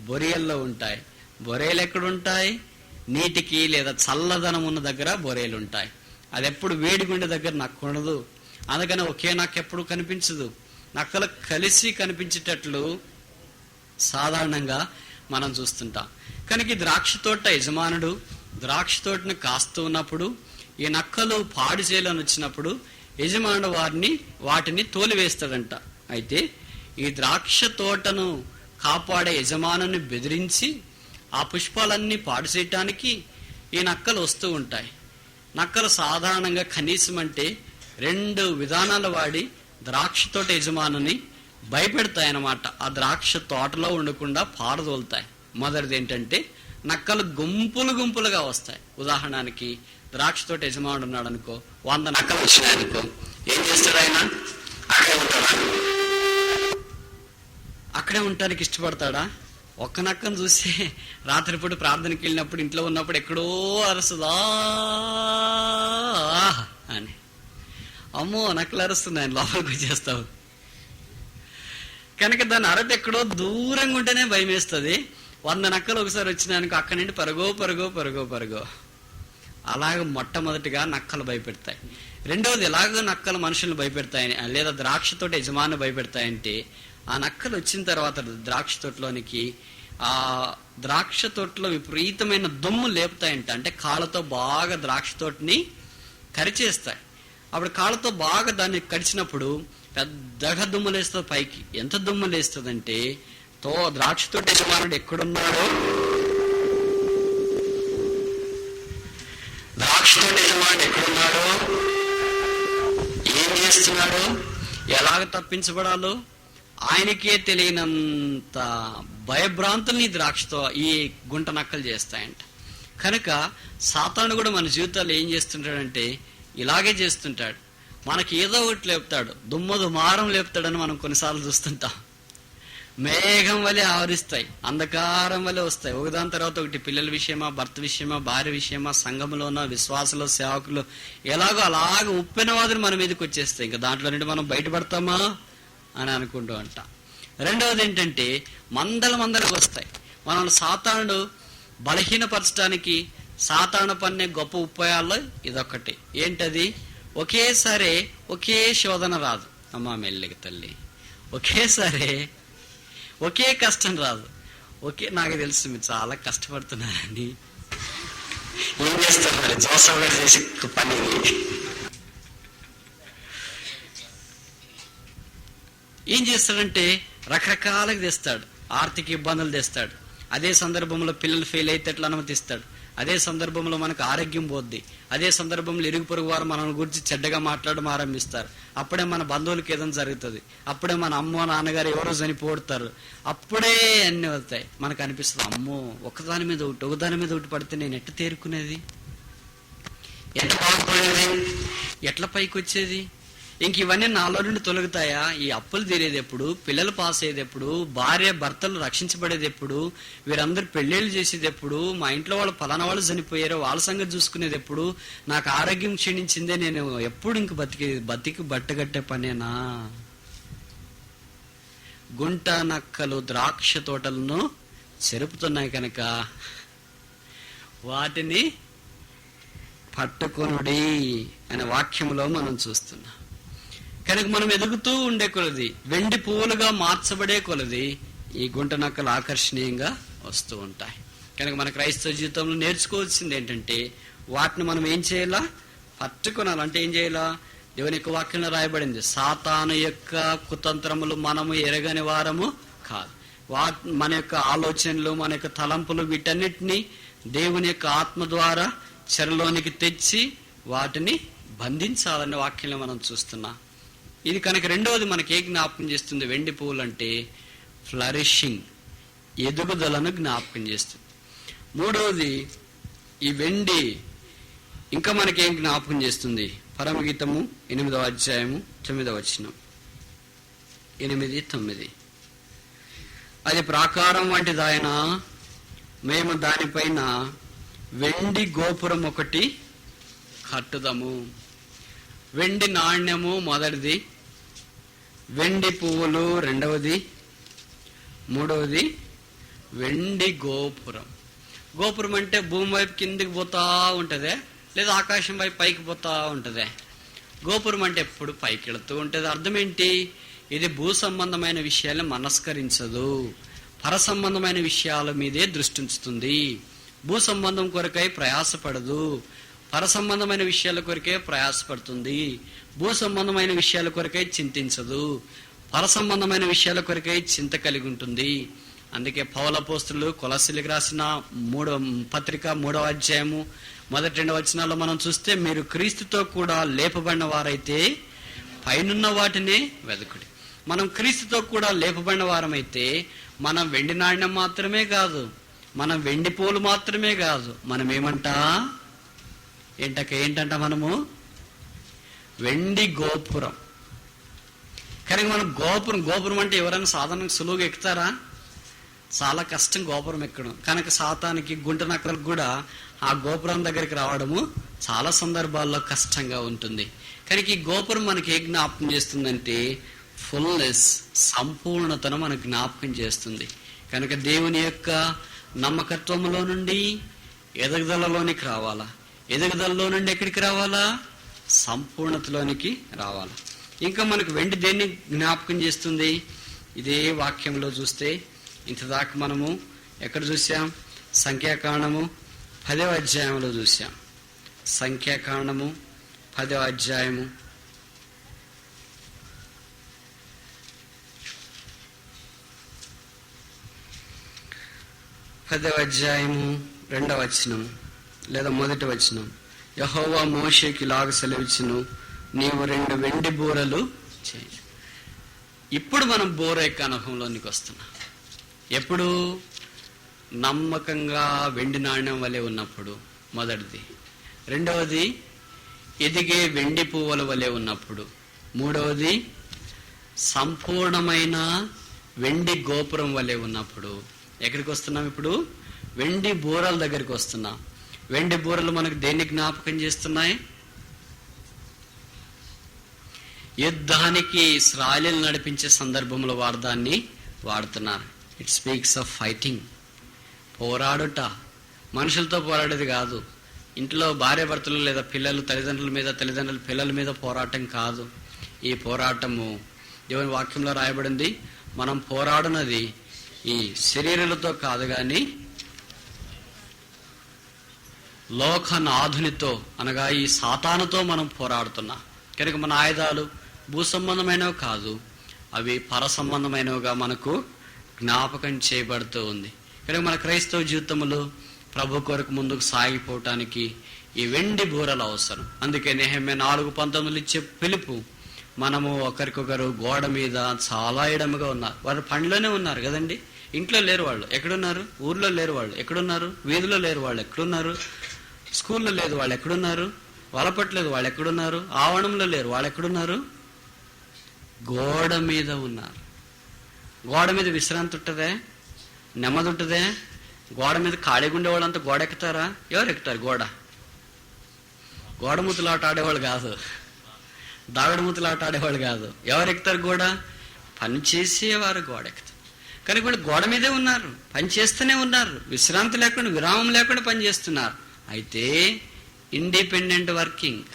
బొరియల్లో ఉంటాయి. బొరేలు ఎక్కడుంటాయి? నీటికి లేదా చల్లదనం ఉన్న దగ్గర బొరేలు ఉంటాయి. అది ఎప్పుడు వేడిగుండె దగ్గర నక్క ఉండదు. అందుకని ఒకే నక్క ఎప్పుడు కనిపించదు. నక్కలు కలిసి కనిపించేటట్లు సాధారణంగా మనం చూస్తుంటాం. కనుక ఈ ద్రాక్ష తోట యజమానుడు ద్రాక్ష తోటను కాస్తూ ఉన్నప్పుడు ఈ నక్కలు పాడు చేయాలని వచ్చినప్పుడు యజమానుడు వాటిని తోలివేస్తాడంట. అయితే ఈ ద్రాక్ష తోటను కాపాడే యజమానుని బెదిరించి ఆ పుష్పాలన్నీ పాడు చేయటానికి ఈ నక్కలు వస్తూ ఉంటాయి. నక్కలు సాధారణంగా కనీసం అంటే 2 విధానాలు వాడి ద్రాక్ష తోట యజమానుని భయపెడతాయన్నమాట. ఆ ద్రాక్ష తోటలో ఉండకుండా పారదోలుతాయి. మొదటిది ఏంటంటే నక్కలు గుంపులు గుంపులుగా వస్తాయి. ఉదాహరణకి ద్రాక్ష తోట యజమానుడు ఉన్నాడు అనుకో, 100 నక్కలు వచ్చినాయనుకో, ఏం చేస్తాడు ఆయన? అక్కడే ఉండటానికి ఇష్టపడతాడా? ఒక్క నక్కను చూసి రాత్రిపూట ప్రార్థనకి వెళ్ళినప్పుడు ఇంట్లో ఉన్నప్పుడు ఎక్కడో అరుస్తుందా అని. అమ్మో నక్కలు అరుస్తున్నాయి, లోపలికి వచ్చేస్తావు. కనుక దాని అరటి ఎక్కడో దూరంగా ఉంటేనే భయం వేస్తుంది. 100 నక్కలు ఒకసారి వచ్చినాయనుకో అక్కడి నుండి పరుగో పరుగో పరుగో పరుగో. అలాగ మొట్టమొదటిగా నక్కలు భయపెడతాయి. రెండవది ఎలాగో నక్కలు మనుషులను భయపెడతాయని లేదా ద్రాక్ష తోట యజమాని భయపెడతాయంటే ఆ నక్కలు వచ్చిన తర్వాత ద్రాక్ష తోటలోనికి ఆ ద్రాక్ష తోటలో విపరీతమైన దుమ్ము లేపుతాయంట. అంటే కాళ్ళతో బాగా ద్రాక్ష తోటని కరిచేస్తాయి. అప్పుడు కాళ్ళతో బాగా దాన్ని కరిచినప్పుడు పెద్దగా దుమ్ము లేస్తుంది పైకి. ఎంత దుమ్ము లేస్తుందంటే ద్రాక్ష తోట యజమానుడు ఎక్కడున్నాడో, ద్రాక్ష తోట యజమానుడు ఎక్కడున్నాడో, ఏం చేస్తున్నాడో, ఎలాగ తప్పించబడాలో ఆయనకే తెలియనంత భయభ్రాంతుల్ని ద్రాక్షతో ఈ గుంట నక్కలు చేస్తాయంట. కనుక సాతాను కూడా మన జీవితాల్లో ఏం చేస్తుంటాడంటే ఇలాగే చేస్తుంటాడు. మనకి ఏదో ఒకటి లేపుతాడు, దుమారం లేపుతాడని మనం కొన్నిసార్లు చూస్తుంటాం. మేఘం వలె ఆవరిస్తాయి, అంధకారం వలె వస్తాయి, ఒకదాని తర్వాత ఒకటి. పిల్లల విషయమా, భర్త విషయమా, భార్య విషయమా, సంఘంలోనో, విశ్వాసలో, సేవకులు, ఎలాగో అలాగ ఉప్పెన వాదులు మన మీదకి వచ్చేస్తాయి. ఇంకా దాంట్లో నుండి మనం బయటపడతామా అని అనుకుంటూ అంటాం. రెండవది ఏంటంటే మందలకు వస్తాయి. మనల్ని సాతానుడు బలహీనపరచడానికి సాతాను పన్నే గొప్ప ఉపాయాల్లో ఇదొక్కటి. ఏంటది? ఒకేసారి ఒకే శోధన రాదు అమ్మా, మెల్లికి తల్లి. ఒకేసారి ఒకే కష్టం రాదు. నాకు తెలుసు మీరు చాలా కష్టపడుతున్నారని. ఏం చేస్తారు మరి? జోసఫ్ గారు చేసే పని ఏం చేస్తాడంటే రకరకాలుగా తెస్తాడు. ఆర్థిక ఇబ్బందులు తెస్తాడు, అదే సందర్భంలో పిల్లలు ఫెయిల్ అయితే ఎట్లా అనుమతిస్తాడు? అదే సందర్భంలో మనకు ఆరోగ్యం పోద్ది. అదే సందర్భంలో ఇరుగు పొరుగు వారు మనల్ని గురించి చెడ్డగా మాట్లాడడం ఆరంభిస్తారు. అప్పుడే మన బంధువులకి ఏదైనా జరుగుతుంది. అప్పుడే మన అమ్మో నాన్నగారు ఎవరో చనిపోతారు. అప్పుడే అన్ని అవుతాయి. మనకు అనిపిస్తుంది, అమ్మో ఒకదాని మీద ఒకటి పడితే నేను ఎట్లా తేరుకునేది, ఎట్లా బాగుపడేది, ఎట్లా పైకి వచ్చేది? ఇంక ఇవన్నీ నాలో నుండి తొలగుతాయా? ఈ అప్పులు తీరేది ఎప్పుడు? పిల్లలు పాస్ అయ్యేది ఎప్పుడు? భార్య భర్తలు రక్షించబడేది ఎప్పుడు? వీరందరూ పెళ్లిళ్ళు చేసేది ఎప్పుడు? మా ఇంట్లో వాళ్ళు పలానా వాళ్ళు చనిపోయారో వాళ్ళ సంగతి చూసుకునేది ఎప్పుడు? నాకు ఆరోగ్యం క్షీణించిందే, నేను ఎప్పుడు ఇంక బతికి బట్టగట్టే పనేనా? గుంట నక్కలు ద్రాక్ష తోటలను చెరుపుతున్నాయి కనుక వాటిని పట్టుకొనుడి అనే వాక్యంలో మనం చూస్తున్నాం. కనుక మనం ఎదుగుతూ ఉండే కొలది, వెండి పువ్వులుగా మార్చబడే కొలది ఈ గుంట నక్కలు ఆకర్షణీయంగా వస్తూ ఉంటాయి. కనుక మన క్రైస్తవ జీవితంలో నేర్చుకోవాల్సింది ఏంటంటే, వాటిని మనం ఏం చేయాలా? పట్టుకొనాలంటే ఏం చేయాలా? దేవుని యొక్క వాక్యంలో రాయబడింది, సాతాను యొక్క కుతంత్రములు మనము ఎరగని వారము కాదు. మన యొక్క ఆలోచనలు, మన యొక్క తలంపులు, వీటన్నిటినీ దేవుని యొక్క ఆత్మ ద్వారా చెరలోనికి తెచ్చి వాటిని బంధించాలనే వాక్యంలో మనం చూస్తున్నాం. ఇది కనుక రెండవది మనకి ఏ జ్ఞాపకం చేస్తుంది? వెండి పువ్వులు అంటే ఫ్లరిషింగ్, ఎదుగుదలను జ్ఞాపకం చేస్తుంది. మూడవది ఈ వెండి ఇంకా మనకేం జ్ఞాపకం చేస్తుంది? పరమగీతము 8వ అధ్యాయము 9వ వచనం, 8-9. అది ప్రాకారం వంటిదాయన, మేము దానిపైన వెండి గోపురం ఒకటి కట్టుదము. వెండి నాణ్యము మొదటిది, వెండి పువ్వులు రెండవది, మూడవది వెండి గోపురం. గోపురం అంటే భూమి వైపు కిందికి పోతా ఉంటదే, లేదా ఆకాశం వైపు పైకి పోతా ఉంటదే? గోపురం అంటే ఎప్పుడు పైకి వెళుతూ ఉంటుంది. అర్థం ఏంటి? ఇది భూ సంబంధమైన విషయాలను మనస్కరించదు, పర సంబంధమైన విషయాల మీదే దృష్టి ఉంచుతుంది. భూ సంబంధం కొరకై ప్రయాసపడదు, పర సంబంధమైన విషయాల కొరకే ప్రయాసపడుతుంది. భూ సంబంధమైన విషయాల కొరకై చింతించదు, పర సంబంధమైన విషయాల కొరకై చింత కలిగి ఉంటుంది. అందుకే పౌలు అపోస్తలుడు కొలస్సీలకు రాసిన 3వ పత్రిక 3వ అధ్యాయము 1-2 వచనాల్లో మనం చూస్తే, మీరు క్రీస్తుతో కూడా లేపబడిన వారైతే పైనున్న వాటినే వెదకుడి. మనం క్రీస్తుతో కూడా లేపబడిన వారమైతే మనం వెండి నాణ్యం మాత్రమే కాదు, మనం వెండి పూలు మాత్రమే కాదు, మనం ఏంటంట మనము వెండి గోపురం. కనుక మనం గోపురం అంటే ఎవరైనా సాధారణంగా సులువుగా ఎక్కుతారా? చాలా కష్టం గోపురం ఎక్కడం. కనుక సాతానికి, గుంట నక్కలకు కూడా ఆ గోపురం దగ్గరికి రావడము చాలా సందర్భాల్లో కష్టంగా ఉంటుంది. కనుక ఈ గోపురం మనకి ఏ జ్ఞాపకం చేస్తుందంటే ఫుల్నెస్, సంపూర్ణతను మనకు జ్ఞాపకం చేస్తుంది. కనుక దేవుని యొక్క నమ్మకత్వంలో నుండి ఎదుగుదలలోనికి రావాలా, ఎదుగుదలలో నుండి ఎక్కడికి రావాలా? సంపూర్ణతలోనికి రావాలా. ఇంకా మనకు వెండి దేన్ని జ్ఞాపకం చేస్తుంది? ఇదే వాక్యంలో చూస్తే ఇంతదాకా మనము ఎక్కడ చూసాం? సంఖ్యాకాండము 10వ అధ్యాయంలో చూసాం. సంఖ్యాకాండము 10వ అధ్యాయము 2వ వచనం లేదా 1వ వచనం, యెహోవా మోషేకి ఇలాగ సెలవిచ్చును, నీవు 2 వెండి బూరలు చేయి. ఇప్పుడు మనం బోర యొక్క అనుభవంలోనికి వస్తున్నాం. ఎప్పుడు? నమ్మకంగా వెండి నాణ్యం వలె ఉన్నప్పుడు మొదటిది, రెండవది ఎదిగే వెండి పువ్వుల వలె ఉన్నప్పుడు, మూడవది సంపూర్ణమైన వెండి గోపురం వలె ఉన్నప్పుడు. ఎక్కడికి వస్తున్నాం ఇప్పుడు? వెండి బూరల దగ్గరికి వస్తున్నాం. వెండి బూరలు మనకు దేన్ని జ్ఞాపకం చేస్తున్నాయి? యుద్ధానికి ఇశ్రాయేలు నడిపించే సందర్భంలో వారు దాన్ని వాడుతున్నారు. ఇట్ స్పీక్స్ ఆఫ్ ఫైటింగ్, పోరాడుట. మనుషులతో పోరాడేది కాదు. ఇంట్లో భార్య భర్తలు లేదా పిల్లలు తల్లిదండ్రుల మీద, తల్లిదండ్రుల పిల్లల మీద పోరాటం కాదు. ఈ పోరాటము దేవుని వాక్యంలో రాయబడింది. మనం పోరాడునది ఈ శరీరాలతో కాదు గాని లోకనాథునితో, అనగా ఈ సాతానుతో మనం పోరాడుతున్నాం. కనుక మన ఆయుధాలు భూ సంబంధమైనవి కాదు, అవి పర సంబంధమైనవిగా మనకు జ్ఞాపకం చేయబడుతూ ఉంది. కనుక మన క్రైస్తవ జీవితంలో ప్రభు కొరకు ముందుకు సాగిపోవటానికి ఈ వెండి బూరలు అవసరం. అందుకే నెహెమ్యా 4:19 ఇచ్చే పిలుపు, మనము ఒకరికొకరు గోడ మీద చాలా ఎడముగా ఉన్నారు. వారు పనిలోనే ఉన్నారు కదండి, ఇంట్లో లేరు వాళ్ళు, ఎక్కడున్నారు? ఊర్లో లేరు వాళ్ళు, ఎక్కడున్నారు? వీధిలో లేరు వాళ్ళు, ఎక్కడున్నారు? స్కూల్లో లేదు వాళ్ళు, ఎక్కడున్నారు? వలపట్లేదు వాళ్ళు, ఎక్కడున్నారు? ఆవరణంలో లేరు వాళ్ళు, ఎక్కడున్నారు? గోడ మీద ఉన్నారు. గోడ మీద విశ్రాంతి ఉంటుందే, నెమ్మది ఉంటుందే? గోడ మీద ఖాళీగా ఉండే వాళ్ళంతా గోడ ఎక్కుతారా? ఎవరు ఎక్కుతారు గోడ? గోడముతులాట ఆడేవాళ్ళు కాదు, దాగుడుముతులాట ఆడేవాళ్ళు కాదు. ఎవరు ఎక్కుతారు గోడ? పని చేసేవారు గోడ ఎక్కుతారు. కానీ వాళ్ళు గోడ మీదే ఉన్నారు, పని చేస్తూనే ఉన్నారు, విశ్రాంతి లేకుండా విరామం లేకుండా పని చేస్తున్నారు. అయితే ఇండిపెండెంట్ వర్కింగ్,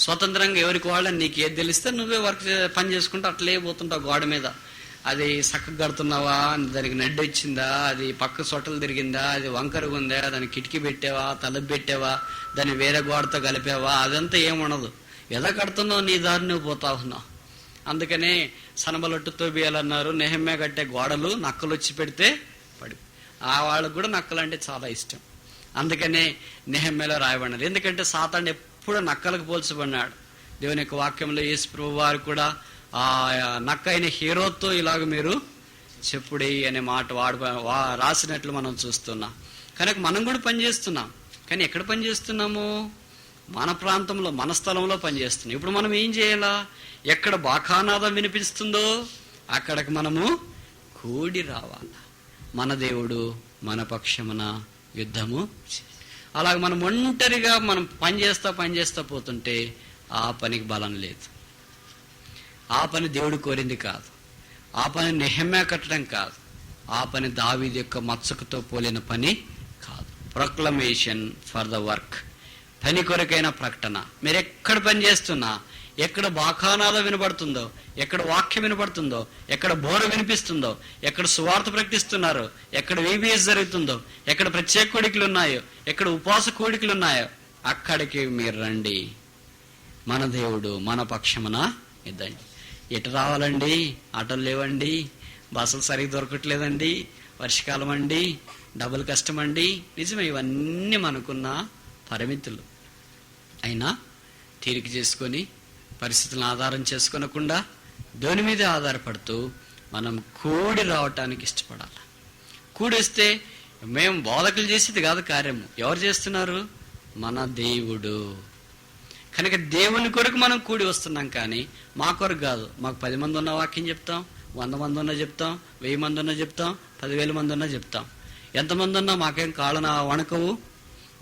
స్వతంత్రంగా ఎవరికి వాళ్ళని, నీకు ఏది తెలిస్తే నువ్వే పని చేసుకుంటూ అట్లే పోతుంటావు గోడ మీద. అది చక్కగా కడుతున్నావా, దానికి నడ్డు వచ్చిందా, అది పక్క సొట్టలు తిరిగిందా, అది వంకరగా ఉందా, దానికి కిటికీ పెట్టావా, తలుపు పెట్టావా, దాన్ని వేరే గోడతో కలిపావా, అదంతా ఏముండదు. ఎలా కడుతున్నావు, నీ దారి నువ్వు పోతా ఉన్నావు. అందుకనే సనబలొట్టు తోబియాలన్నారు, నెహెమ్యా కట్టే గోడలు నక్కలు వచ్చి పెడితే పడి. ఆ వాళ్ళకు కూడా నక్కలు అంటే చాలా ఇష్టం. అందుకనే నెహెమ్యాలో రాయబడినారు. ఎందుకంటే సాతాను ఎప్పుడు నక్కలకు పోల్చబడినాడు. దేవుని యొక్క వాక్యంలో యేసు ప్రభువు వారు కూడా ఆ నక్క అయిన హీరోతో ఇలాగ మీరు చెప్పుడే అనే మాట రాసినట్లు మనం చూస్తున్నాం. కనుక మనం కూడా పనిచేస్తున్నాం. కానీ ఎక్కడ పనిచేస్తున్నాము? మన ప్రాంతంలో, మన స్థలంలో పనిచేస్తున్నాం. ఇప్పుడు మనం ఏం చేయాలా? ఎక్కడ బాకానాదం వినిపిస్తుందో అక్కడికి మనము కూడి రావాలా. మన దేవుడు మన పక్షమున యుద్ధము. అలాగ మనం ఒంటరిగా మనం పనిచేస్తా పోతుంటే ఆ పనికి బలం లేదు. ఆ పని దేవుడు కోరింది కాదు. ఆ పని నెహెమ్యా కట్టడం కాదు. ఆ పని దావీదు యొక్క మచ్చకుతో పోలిన పని కాదు. ప్రొక్లమేషన్ ఫర్ ద వర్క్, పని కొరకైన ప్రకటన. మీరు ఎక్కడ పని చేస్తున్నా, ఎక్కడ బాకానాదం వినబడుతుందో, ఎక్కడ వాక్యం వినబడుతుందో, ఎక్కడ బోర వినిపిస్తుందో, ఎక్కడ సువార్త ప్రకటిస్తున్నారో, ఎక్కడ VBS జరుగుతుందో, ఎక్కడ ప్రత్యేక కోడికలు ఉన్నాయో, ఎక్కడ ఉపవాస కోడికలు ఉన్నాయో అక్కడికి మీరు రండి. మన దేవుడు మన పక్షమున ఇద్దండి. ఎటు రావాలండి? ఆటోలు లేవండి, బస్సులు సరిగ్గా దొరకట్లేదండి, వర్షకాలం అండి, డబుల్ కష్టం అండి. నిజమే, ఇవన్నీ మనకున్న పరిమితులు. అయినా తీరిక చేసుకొని, పరిస్థితులను ఆధారం చేసుకోనకుండా దేవుని మీదే ఆధారపడుతూ మనం కూడి రావటానికి ఇష్టపడాలి. కూడిస్తే మేము బోధకులు చేసేది కాదు కార్యము. ఎవరు చేస్తున్నారు? మన దేవుడు. కనుక దేవుని కొరకు మనం కూడి వస్తున్నాం, కానీ మా కొరకు కాదు. మాకు 10 మంది ఉన్న వాక్యం చెప్తాం, 100 మంది ఉన్నా చెప్తాం, 1000 మంది ఉన్నా చెప్తాం, 10,000 మంది ఉన్నా చెప్తాం. ఎంతమంది ఉన్నా మాకేం కాళ్ళన వణకవు,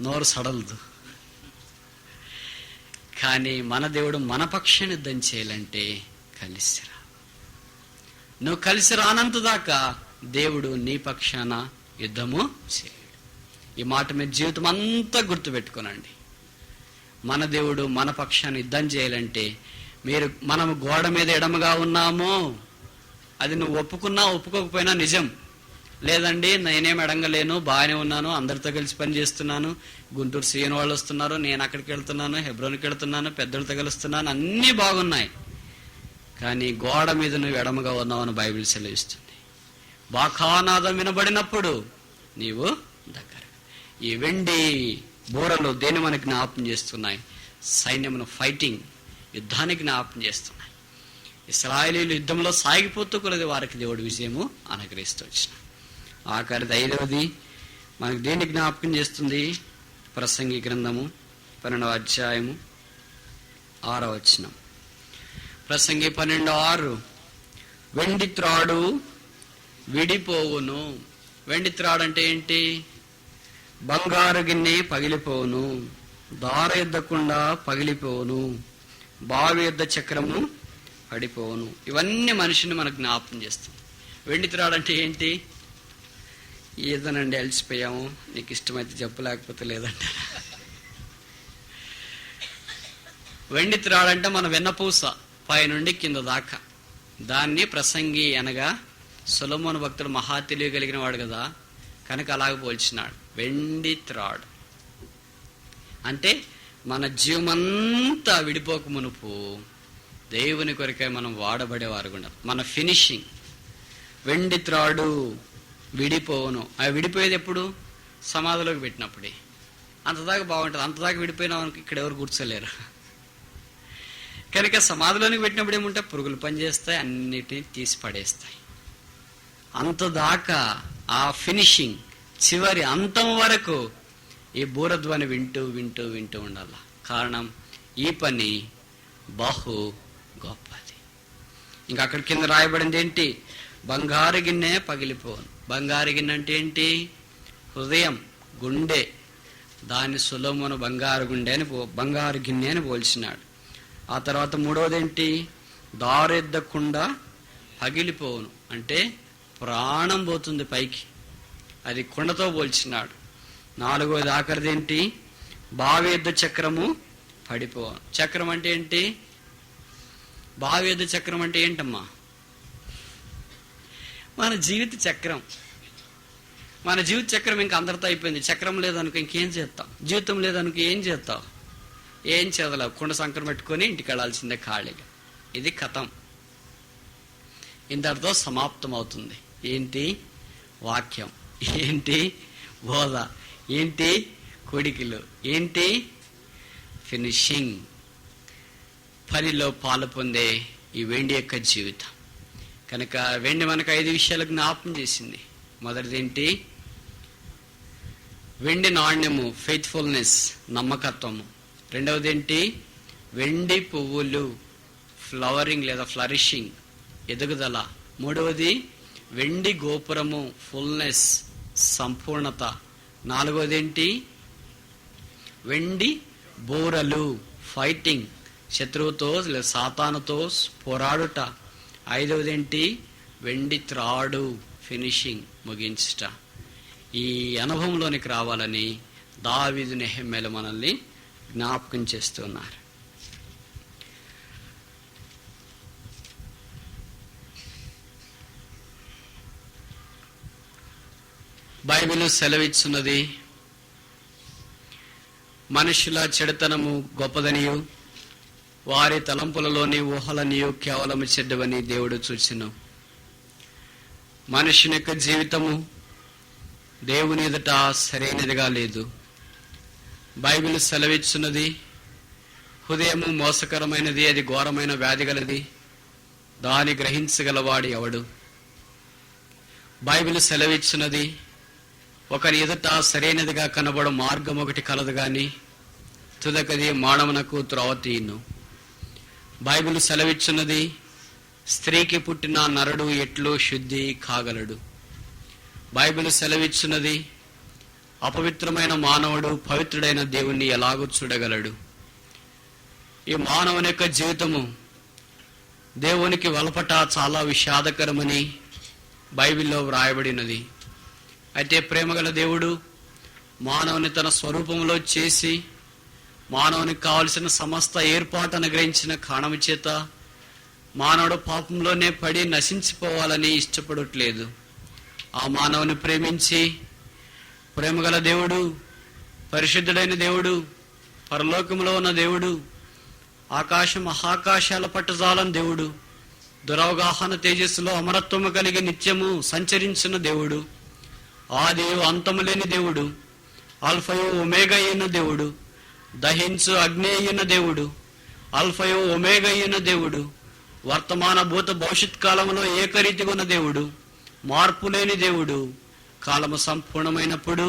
నోరు సడలదు. కానీ మన దేవుడు మన పక్షాన్ని యుద్ధం చేయాలంటే కలిసి రా. నువ్వు కలిసి రానంత దాకా దేవుడు నీ పక్షాన యుద్ధము చేయడు. ఈ మాట మీద జీవితం అంతా గుర్తుపెట్టుకోనండి. మన దేవుడు మన పక్షాన్ని యుద్ధం చేయాలంటే మనం గోడ మీద ఎడమగా ఉన్నాము, అది నువ్వు ఒప్పుకున్నా ఒప్పుకోకపోయినా నిజం. లేదండి నేనేం ఎడంగలేను, బాగానే ఉన్నాను, అందరితో కలిసి పని చేస్తున్నాను, గుంటూరు సీఎన్ వాళ్ళు వస్తున్నారు, నేను అక్కడికి వెళ్తున్నాను, హెబ్రోన్కి వెళ్తున్నాను, పెద్దలతో కలుస్తున్నాను, అన్నీ బాగున్నాయి. కానీ గోడ మీద నువ్వు ఎడమగా ఉన్నావు అని బైబిల్ సెలవిస్తుంది. బాకానాదం వినబడినప్పుడు నీవు దగ్గర. ఈ వెండి బూరలు దేని మనకి జ్ఞాపకం చేస్తున్నాయి? సైన్యమును, ఫైటింగ్, యుద్ధానికి జ్ఞాపకం చేస్తున్నాయి. ఇశ్రాయేలీయులు యుద్ధంలో సాగిపోతూ కొలది వారికి దేవుడు విజయము అనుగ్రహిస్తూ వచ్చిన. ఆఖరిది 5వది మనకు దేన్ని జ్ఞాపకం చేస్తుంది? ప్రసంగి గ్రంథము 12వ అధ్యాయము 6వ వచనం. ప్రసంగి 12:6, వెండి త్రాడు విడిపోవును. వెండి త్రాడు అంటే ఏంటి? బంగారు గిన్నె పగిలిపోవును, దార ఎద్దకుండా పగిలిపోవును, బావి ఎద్ద చక్రము పడిపోవును. ఇవన్నీ మనిషిని మనకు జ్ఞాపకం చేస్తుంది. వెండి త్రాడు అంటే ఏంటి? ఏదోనండి అలసిపోయాము, నీకు ఇష్టమైతే చెప్పు, లేకపోతే లేదంటే. వెండి త్రాడంటే మన వెన్నపూస పైనుండి కింద దాకా. దాన్ని ప్రసంగి అనగా సొలొమోను భక్తుడు మహా తెలియగలిగిన వాడు కదా, కనుక అలాగ పోల్చినాడు. వెండి త్రాడు అంటే మన జీవమంతా విడిపోక మునుపు దేవుని కొరకై మనం వాడబడేవారు కూడా. మన ఫినిషింగ్ వెండి త్రాడు విడిపోవును. అవి విడిపోయేది ఎప్పుడు? సమాధిలోకి పెట్టినప్పుడే. అంతదాకా బాగుంటుంది. అంతదాకా విడిపోయినా ఇక్కడ ఎవరు కూర్చోలేరు. కనుక సమాధిలోనికి పెట్టినప్పుడు ఏముంటే పురుగులు పనిచేస్తాయి, అన్నిటినీ తీసి పడేస్తాయి. అంతదాకా ఆ ఫినిషింగ్, చివరి అంతం వరకు ఈ బూరధ్వని వింటూ వింటూ వింటూ ఉండాల. కారణం, ఈ పని బహు గొప్పది. ఇంకా అక్కడ కింద రాయబడింది ఏంటి? బంగారు గిన్నె పగిలిపోను. బంగారు గిన్నె అంటే ఏంటి? హృదయం, గుండె. దాన్ని సొలొమోను బంగారు గిన్నె అని పోల్చినాడు. ఆ తర్వాత మూడవది ఏంటి? దారెద్దకుండా పగిలిపోవును అంటే ప్రాణం పోతుంది పైకి, అది కుండతో పోల్చినాడు. నాలుగవది ఆఖరిది ఏంటి? బావి యొద్ద చక్రము పడిపోవును. చక్రం అంటే ఏంటి? బావి యొద్ద చక్రం అంటే ఏంటమ్మా? మన జీవిత చక్రం. మన జీవిత చక్రం ఇంకా అందరితో అయిపోయింది. చక్రం లేదనుకో ఇంకేం చేస్తాం? జీవితం లేదనుకో ఏం చేస్తావు? ఏం చేదలేవు. కుండ సంకరం పెట్టుకొని ఇంటికి వెళ్ళాల్సిందే ఖాళీగా. ఇది కథం. ఇంతటితో సమాప్తం అవుతుంది. ఏంటి? వాక్యం. ఏంటి? బోధ. ఏంటి? కొడికిలు. ఏంటి? ఫినిషింగ్. పనిలో పాలు పొందే ఈ వెండి యొక్క జీవితం. కనుక వెండి మనకు 5 విషయాలు జ్ఞాపకం చేసింది. మొదటిది ఏంటి? వెండి నాణ్యము, ఫెయిత్ఫుల్నెస్, నమ్మకత్వము. రెండవది ఏంటి? వెండి పువ్వులు, ఫ్లవరింగ్ లేదా ఫ్లరిషింగ్, ఎదుగుదల. మూడవది వెండి గోపురము, ఫుల్నెస్, సంపూర్ణత. నాలుగవది ఏంటి? వెండి బూరలు, ఫైటింగ్, శత్రువుతో లేదా సాతానుతో పోరాడుట. ఐదవది ఏంటి? వెండి త్రాడు, ఫినిషింగ్, ముగించుట. ఈ అనుభవంలోనికి రావాలని దావీదు, నెహెమ్యాలు మనల్ని జ్ఞాపకం చేస్తున్నారు. బైబిల్ సెలవిచ్చున్నది, మనుషుల చెడుతనము గొప్పదనియు వారి తలంపులలోని ఊహలనియు కేవలము చెడ్డవని దేవుడు చూచెను. మనుషుని యొక్క జీవితము దేవుని ఎదుట సరైనదిగా లేదు. బైబిల్ సెలవిచ్చున్నది, హృదయము మోసకరమైనది, అది ఘోరమైన వ్యాధి గలది, దాన్ని గ్రహించగలవాడు ఎవడు? బైబిల్ సెలవిచ్చున్నది, ఒకరి ఎదుట సరైనదిగా కనబడు మార్గం ఒకటి కలదు గాని తుదకది మానవునకు త్రోవ తీయును. బైబిల్ సెలవిచ్చున్నది, స్త్రీకి పుట్టిన నరుడు ఎట్లు శుద్ధి కాగలడు. బైబిల్ సెలవిచ్చున్నది, అపవిత్రమైన మానవుడు పవిత్రుడైన దేవుణ్ణి ఎలాగూ చూడగలడు. ఈ మానవుని యొక్క జీవితము దేవునికి వలపట చాలా విషాదకరమని బైబిల్లో వ్రాయబడినది. అయితే ప్రేమగల దేవుడు మానవుని తన స్వరూపంలో చేసి మానవునికి కావలసిన సమస్త ఏర్పాటు అనుగ్రహించిన కారణము చేత మానవుడు పాపంలోనే పడి నశించిపోవాలని ఇష్టపడట్లేదు. ఆ మానవుని ప్రేమించి, ప్రేమగల దేవుడు, పరిశుద్ధుడైన దేవుడు, పరలోకంలో ఉన్న దేవుడు, ఆకాశ మహాకాశాల పట్టుజాలని దేవుడు, దురవగాహన తేజస్సులో అమరత్వము కలిగి నిత్యము సంచరించిన దేవుడు, ఆదియు అంతము లేని దేవుడు, ఆల్ఫయు ఒమేగా అయిన దేవుడు, దహించు అగ్ని అయిన దేవుడు, ఆల్ఫయు ఒమేగా అయిన దేవుడు, వర్తమాన భూత భవిష్యత్ కాలంలో ఏకరీతిగా ఉన్న దేవుడు, మార్పు లేని దేవుడు, కాలము సంపూర్ణమైనప్పుడు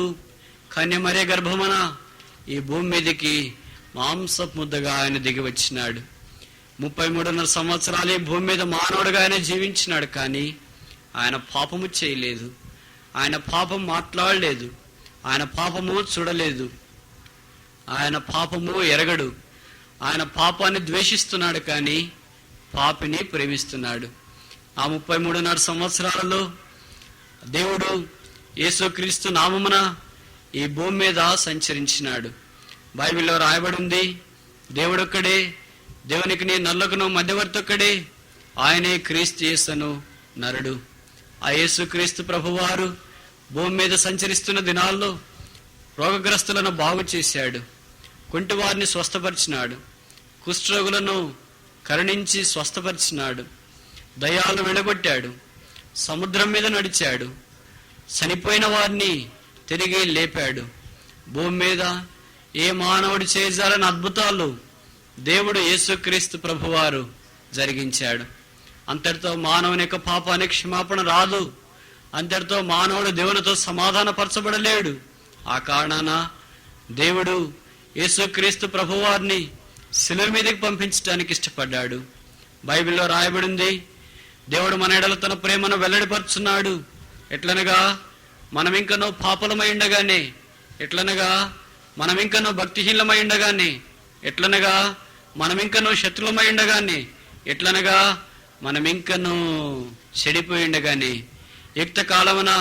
కన్యమరే గర్భమున ఈ భూమి మీదకి మాంసపు ముద్దగా ఆయన దిగి వచ్చినాడు. 33.5 సంవత్సరాలు ఈ భూమి మీద మానవుడుగా ఆయన జీవించినాడు. కానీ ఆయన పాపము చేయలేదు, ఆయన పాపం మాట్లాడలేదు, ఆయన పాపము చూడలేదు, ఆయన పాపము ఎరగడు. ఆయన పాపాన్ని ద్వేషిస్తున్నాడు కానీ పాపిని ప్రేమిస్తున్నాడు. ఆ 33.5 సంవత్సరాలలో దేవుడు యేసుక్రీస్తు నామమున ఈ భూమి మీద సంచరించినాడు. బైబిల్లో రాయబడింది, దేవుడొక్కడే, దేవునికి నల్లకును మధ్యవర్తి ఒక్కడే, ఆయనే క్రీస్తు యేసును నరుడు. ఆ యేసుక్రీస్తు ప్రభువారు భూమి మీద సంచరిస్తున్న దినాల్లో రోగగ్రస్తులను బాగు చేశాడు, కుంటివారిని స్వస్థపరిచినాడు, కుష్ఠరోగులను కరుణించి స్వస్థపరిచినాడు, దయ్యాలు వెడగొట్టాడు, సముద్రం మీద నడిచాడు, చనిపోయిన వారిని తిరిగి లేపాడు. భూమి మీద ఏ మానవుడు చేయజాలని అద్భుతాలు దేవుడు యేసుక్రీస్తు ప్రభువారు జరిగించాడు. అంతటితో మానవుని యొక్క పాపానికి క్షమాపణ రాదు. అంతటితో మానవుడు దేవునితో సమాధానపరచబడలేడు. ఆ కారణాన దేవుడు యేసుక్రీస్తు ప్రభువారిని శిలువ మీదకి పంపించడానికి ఇష్టపడ్డాడు. బైబిల్లో రాయబడింది, దేవుడు మన ఎడల తన ప్రేమను వెల్లడిపరుచున్నాడు. ఎట్లనగా మనం ఇంకనో పాపలమై ఉండగానే, ఎట్లనగా మనం ఇంకనో భక్తిహీనమై ఉండగానే, ఎట్లనగా మనం ఇంకనో శత్రులమై ఉండగానే, ఎట్లనగా మనం ఇంకనూ చెడిపోయి ఉండగానే యుక్త కాలమున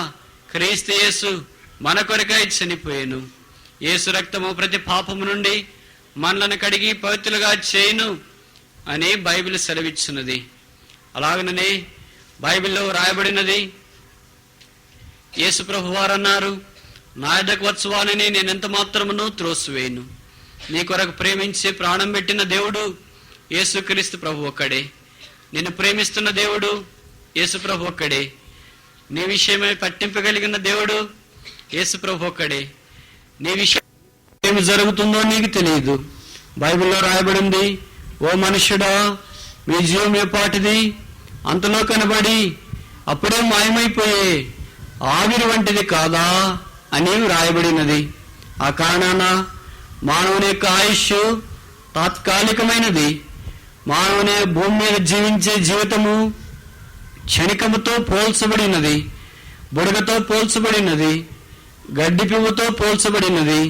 క్రీస్తు యేసు మన కొరకై చనిపోయాను. యేసు రక్తము ప్రతి పాపము నుండి మనలను కడిగి పవిత్రులుగా చేయును అని బైబిల్ సెలవిచ్చున్నది. అలాగనే బైబిల్లో రాయబడినది, యేసు ప్రభువారు అన్నారు, నా యొద్దకు వచ్చు వానిని నేనెంత మాత్రమును త్రోసివేయను. నీ కొరకు ప్రేమించి ప్రాణం పెట్టిన దేవుడు యేసుక్రీస్తు ప్రభు ఒక్కడే. నిన్ను ప్రేమిస్తున్న దేవుడు యేసు ప్రభు ఒక్కడే. నీ విషయమై పట్టింపగలిగిన దేవుడు యేసు ప్రభు ఒక్కడే. నీ విషయం ఏమి జరుగుతుందో నీకు తెలియదు. బైబిల్లో రాయబడింది, ఓ మనుష్యుడా, మీ జీవం ఏ పాటిది, అంతలో కనబడి అప్పుడే మాయమైపోయే ఆవిరి వంటిది కాదా అని రాయబడినది. ఆ కారణాన మానవుని యొక్క ఆయుష్ తాత్కాలికమైనది. మానవుని భూమి మీద జీవించే జీవితము క్షణికముతో పోల్చబడినది, బుడగతో పోల్చబడినది, గడ్డి పువ్వుతో పోల్చబడినది.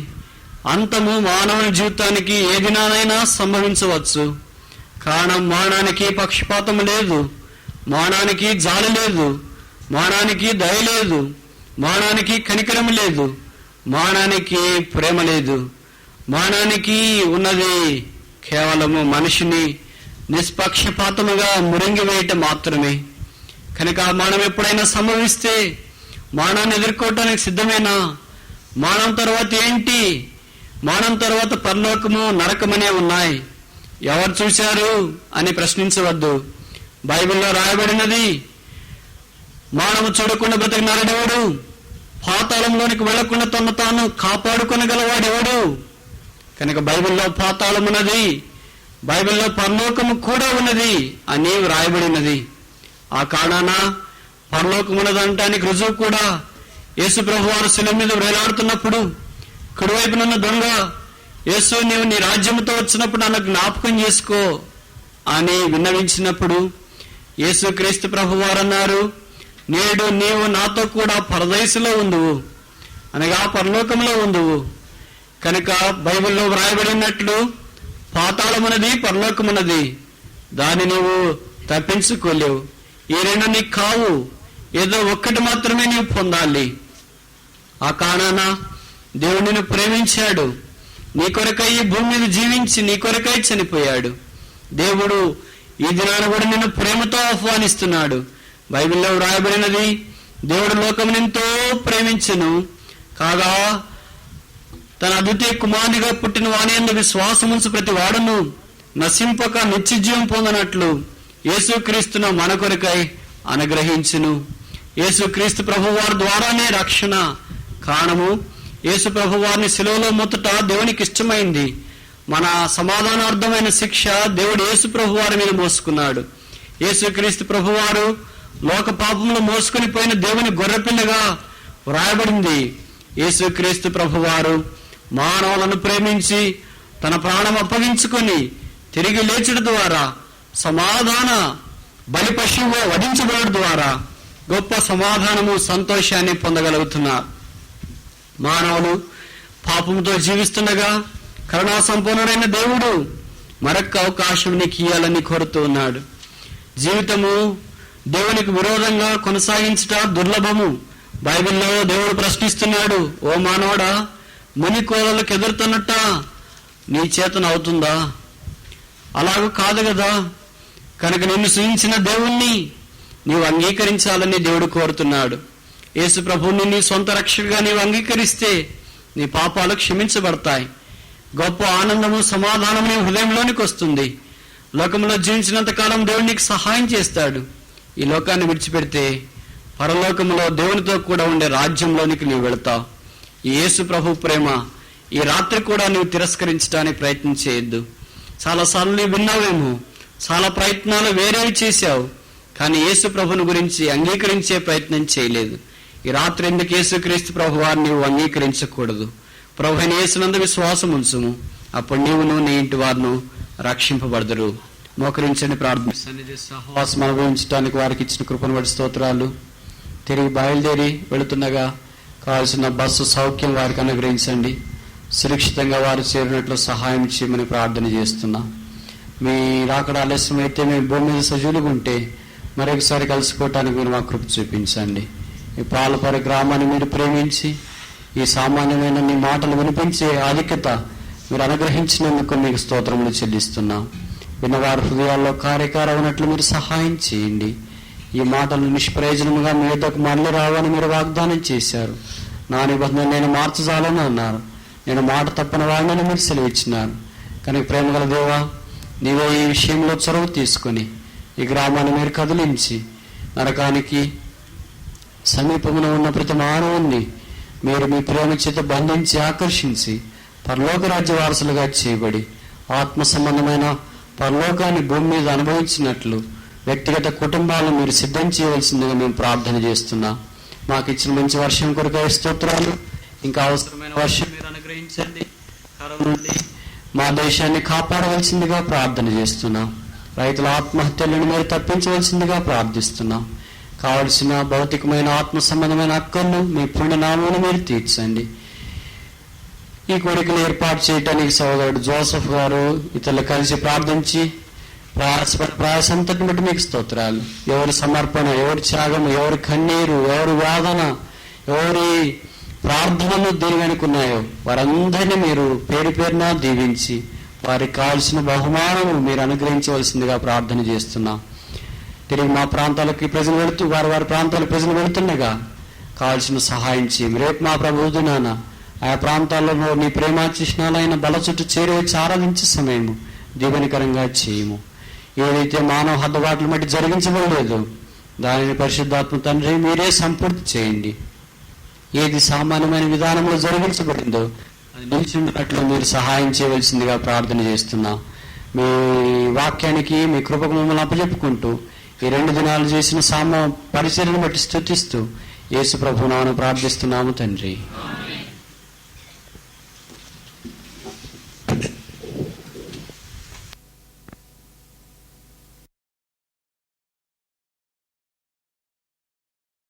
అంతము మానవుని జీవితానికి ఏ దినానైనా సంభవించవచ్చు. కారణం మానానికి పక్షపాతం లేదు, మానానికి జాలి లేదు, మానానికి దయ లేదు, మానానికి కనికరం లేదు, మానానికి ప్రేమ లేదు. మానానికి ఉన్నది కేవలము మనిషిని నిష్పక్షపాతముగా మురింగివేయటం మాత్రమే. కనుక మానం ఎప్పుడైనా సంభవిస్తే మానాన్ని ఎదుర్కోవటానికి సిద్ధమేనా? మానం తర్వాత ఏంటి? మానం తర్వాత పరలోకము నరకమనే ఉన్నాయి. ఎవరు చూశారు అని ప్రశ్నించవద్దు. బైబిల్లో రాయబడినది, మానవు చూడకుండా బ్రతికినాడెవడు? పాతాళంలోనికి వెళ్లకుండా తను తాను కాపాడుకొనగలవాడెవడు? కనుక బైబిల్లో పాతాళం ఉన్నది, బైబిల్లో పరలోకము కూడా ఉన్నది అని రాయబడినది. ఆ కారణాన పరలోకం ఉన్నదంటానికి రుజువు కూడా యేసు ప్రభు వారు శిలువ మీద వేలాడుతున్నప్పుడు కుడివైపునున్న దొంగ, యేసు నీవు నీ రాజ్యంతో వచ్చినప్పుడు నన్ను జ్ఞాపకం చేసుకో అని విన్నవించినప్పుడు యేసు క్రీస్తు ప్రభు వారు అన్నారు, నేడు నీవు నాతో కూడా పరదేశంలో ఉందువు, అనగా పరలోకంలో ఉందువు. కనుక బైబిల్లో వ్రాయబడినట్లు పాతాళమున్నది, పరలోకమున్నది. దాన్ని నీవు తప్పించుకోలేవు. ఈ రెండు నీకు కావు. ఏదో ఒక్కటి మాత్రమే నీవు పొందాలి. ఆ కారణాన దేవుడు నిన్ను ప్రేమించాడు. నీ కొరకై ఈ భూమి మీద జీవించి నీ కొరకై చనిపోయాడు. దేవుడు ఈ దినాన కూడా నిన్ను ప్రేమతో ఆహ్వానిస్తున్నాడు. బైబిల్లో వ్రాయబడినది, దేవుడు లోకమును ఎంతో ప్రేమించెను కాగా తన అద్వితీయ కుమారునిగా పుట్టిన వాని యందు విశ్వాసముంచు ప్రతి వాడును నశింపక నిత్యజీవం పొందనట్లు యేసుక్రీస్తును మన కొరకై అనుగ్రహించును. యేసుక్రీస్తు ప్రభువారి ద్వారానే రక్షణ. కారణము, యేసు ప్రభువారిని శిలువలో మొదట దేవునికి ఇష్టమైంది. మన సమాధానార్థమైన శిక్ష దేవుడు యేసు ప్రభువారి మీద మోసుకున్నాడు. యేసుక్రీస్తు ప్రభువారు లోక పాపములు మోసుకుని పోయిన దేవుని గొర్రెపిల్లగా వ్రాయబడింది. యేసుక్రీస్తు ప్రభువారు మానవులను ప్రేమించి తన ప్రాణం అప్పగించుకొని తిరిగి లేచడం ద్వారా, సమాధాన బలి పశువుగా వధించబడడం ద్వారా గొప్ప సమాధానము, సంతోషాన్ని పొందగలుగుతున్నారు. మానవులు పాపంతో జీవిస్తుండగా కరుణా సంపన్నుడైన దేవుడు మరొక అవకాశం నీకు ఇయ్యాలని కోరుతూ ఉన్నాడు. జీవితము దేవునికి విరోధంగా కొనసాగించుట దుర్లభము. బైబిల్లో దేవుడు ప్రశ్నిస్తున్నాడు, ఓ మానవుడా, ముని కోలలకు ఎదురుతున్నట్ట నీ చేతన అవుతుందా? అలాగూ కాదు కదా. కనుక నిన్ను సృజించిన దేవుణ్ణి నీవు అంగీకరించాలని దేవుడు కోరుతున్నాడు. యేసు ప్రభువుని నీ సొంత రక్షకుగా నీవు అంగీకరిస్తే నీ పాపాలు క్షమించబడతాయి. గొప్ప ఆనందము, సమాధానము నీ హృదయంలోనికి వస్తుంది. లోకంలో జీవించినంత కాలం దేవుడు నీకు సహాయం చేస్తాడు. ఈ లోకాన్ని విడిచిపెడితే పరలోకంలో దేవునితో కూడా ఉండే రాజ్యంలోనికి నీవు వెళతావు. ఈ యేసు ప్రభు ప్రేమ ఈ రాత్రి కూడా నువ్వు తిరస్కరించడానికి ప్రయత్నం చేయొద్దు. చాలాసార్లు నీవు విన్నావేమో, చాలా ప్రయత్నాలు వేరేవి చేశావు, కానీ యేసు ప్రభుని గురించి అంగీకరించే ప్రయత్నం చేయలేదు. ఈ రాత్రి ఎందుకు యేసుక్రీస్తు ప్రభు వారిని నీవు అంగీకరించకూడదు? ప్రభు అయిన యేసునందు విశ్వాసం ఉంచుము, అప్పుడు నీవును నీ ఇంటి వారును రక్షింపబడదురు. మోకరించండి, ప్రార్థన. సన్నిధి సహవాసం అనుభవించడానికి వారికి ఇచ్చిన కృపను బట్టి స్తోత్రాలు. తిరిగి బయలుదేరి వెళుతుండగా కావాల్సిన బస్సు సౌఖ్యం వారికి అనుగ్రహించండి. సురక్షితంగా వారు చేరినట్లు సహాయం చేయమని ప్రార్థన చేస్తున్నా. మీ రాకడ ఆలస్యం అయితే మేము భూమి మీద సజీవులుగా ఉంటే మరొకసారి కలుసుకోవటానికి మీరు మా కృప చూపించండి. ఈ పాలపర గ్రామాన్ని మీరు ప్రేమించి ఈ సామాన్యమైన నీ మాటలు వినిపించే ఆధిక్యత మీరు అనుగ్రహించినందుకు మీకు స్తోత్రములు చెల్లిస్తున్నాం. విన్నవారి హృదయాల్లో కార్యకారం ఉన్నట్లు మీరు సహాయం చేయండి. ఈ మాటలు నిష్ప్రయోజనముగా మీ యొద్దకు మళ్ళీ రావని మీరు వాగ్దానం చేశారు. నా నిబంధన నేను మార్చజాలని అన్నారు. నేను మాట తప్పని వాడిని మీరు సెలవిచ్చినారు. కనుక ప్రేమగల దేవా, నీవే ఈ విషయంలో చొరవ తీసుకొని ఈ గ్రామాన్ని మీరు కదిలించి నరకానికి సమీపమున ఉన్న ప్రతి మానవుణ్ణి మీరు మీ ప్రేమ చేత బంధించి ఆకర్షించి పరలోక రాజ్య వారసులుగా చేయబడి ఆత్మ సంబంధమైన పరలోకాన్ని భూమి మీద అనుభవించినట్లు వ్యక్తిగత కుటుంబాలను మీరు సిద్ధం చేయవలసిందిగా మేము ప్రార్థన చేస్తున్నాం. మాకు ఇచ్చిన మంచి వర్షం కొరకై స్తోత్రాలు. ఇంకా అవసరమైన వర్షం మీరు అనుగ్రహించండి. కరువు నుండి మా దేశాన్ని కాపాడవలసిందిగా ప్రార్థన చేస్తున్నాం. రైతుల ఆత్మహత్యలను మీరు తప్పించవలసిందిగా ప్రార్థిస్తున్నాం. కావలసిన భౌతికమైన ఆత్మ సంబంధమైన హక్కులను మీ పుణ్యనామమును మీరు తీర్చండి. ఈ కోరికలు ఏర్పాటు చేయడానికి సోదరుడు జోసఫ్ గారు ఇతరులు కలిసి ప్రార్థించి ప్రయాసంతటిని బట్టి మీకు స్తోత్రాలు. ఎవరి సమర్పణ, ఎవరి త్యాగం, ఎవరి కన్నీరు, ఎవరి వాదన, ఎవరి ప్రార్థనలు దేని వెనుకున్నాయో వారందరినీ మీరు పేరు పేరున దీవించి వారికి కావాల్సిన బహుమానము మీరు అనుగ్రహించవలసిందిగా ప్రార్థన చేస్తున్నాం. తిరిగి మా ప్రాంతాలకి ప్రజలు వెళుతూ వారి ప్రాంతాలకు ప్రజలు వెళుతుండగా కావాల్సిన సహాయం చేయము. రేపు మా ప్రభువు నాన్న ఆ ప్రాంతాల్లో నీ ప్రేమాచిష్ణాలైన బల చుట్టూ చేరి వచ్చి ఆరాధించే సమయము దీవెనకరంగా చేయము. ఏదైతే మానవ హద్దుబాట్ల మట్టి జరిగించబడలేదు దానిని పరిశుద్ధాత్మ తండ్రి మీరే సంపూర్తి చేయండి. ఏది సామాన్యమైన విధానంలో జరిగించబడిందో అది నిలిచినట్లు మీరు సహాయం చేయవలసిందిగా ప్రార్థన చేస్తున్నాం. మీ వాక్యానికి మీ కృపకు మమ్మల్ని అప్పచెప్పుకుంటూ ఈ 2 దినాలు చేసిన పరిచర్యను బట్టి స్తుతిస్తూ యేసు ప్రభువును ప్రార్థిస్తున్నాము తండ్రి.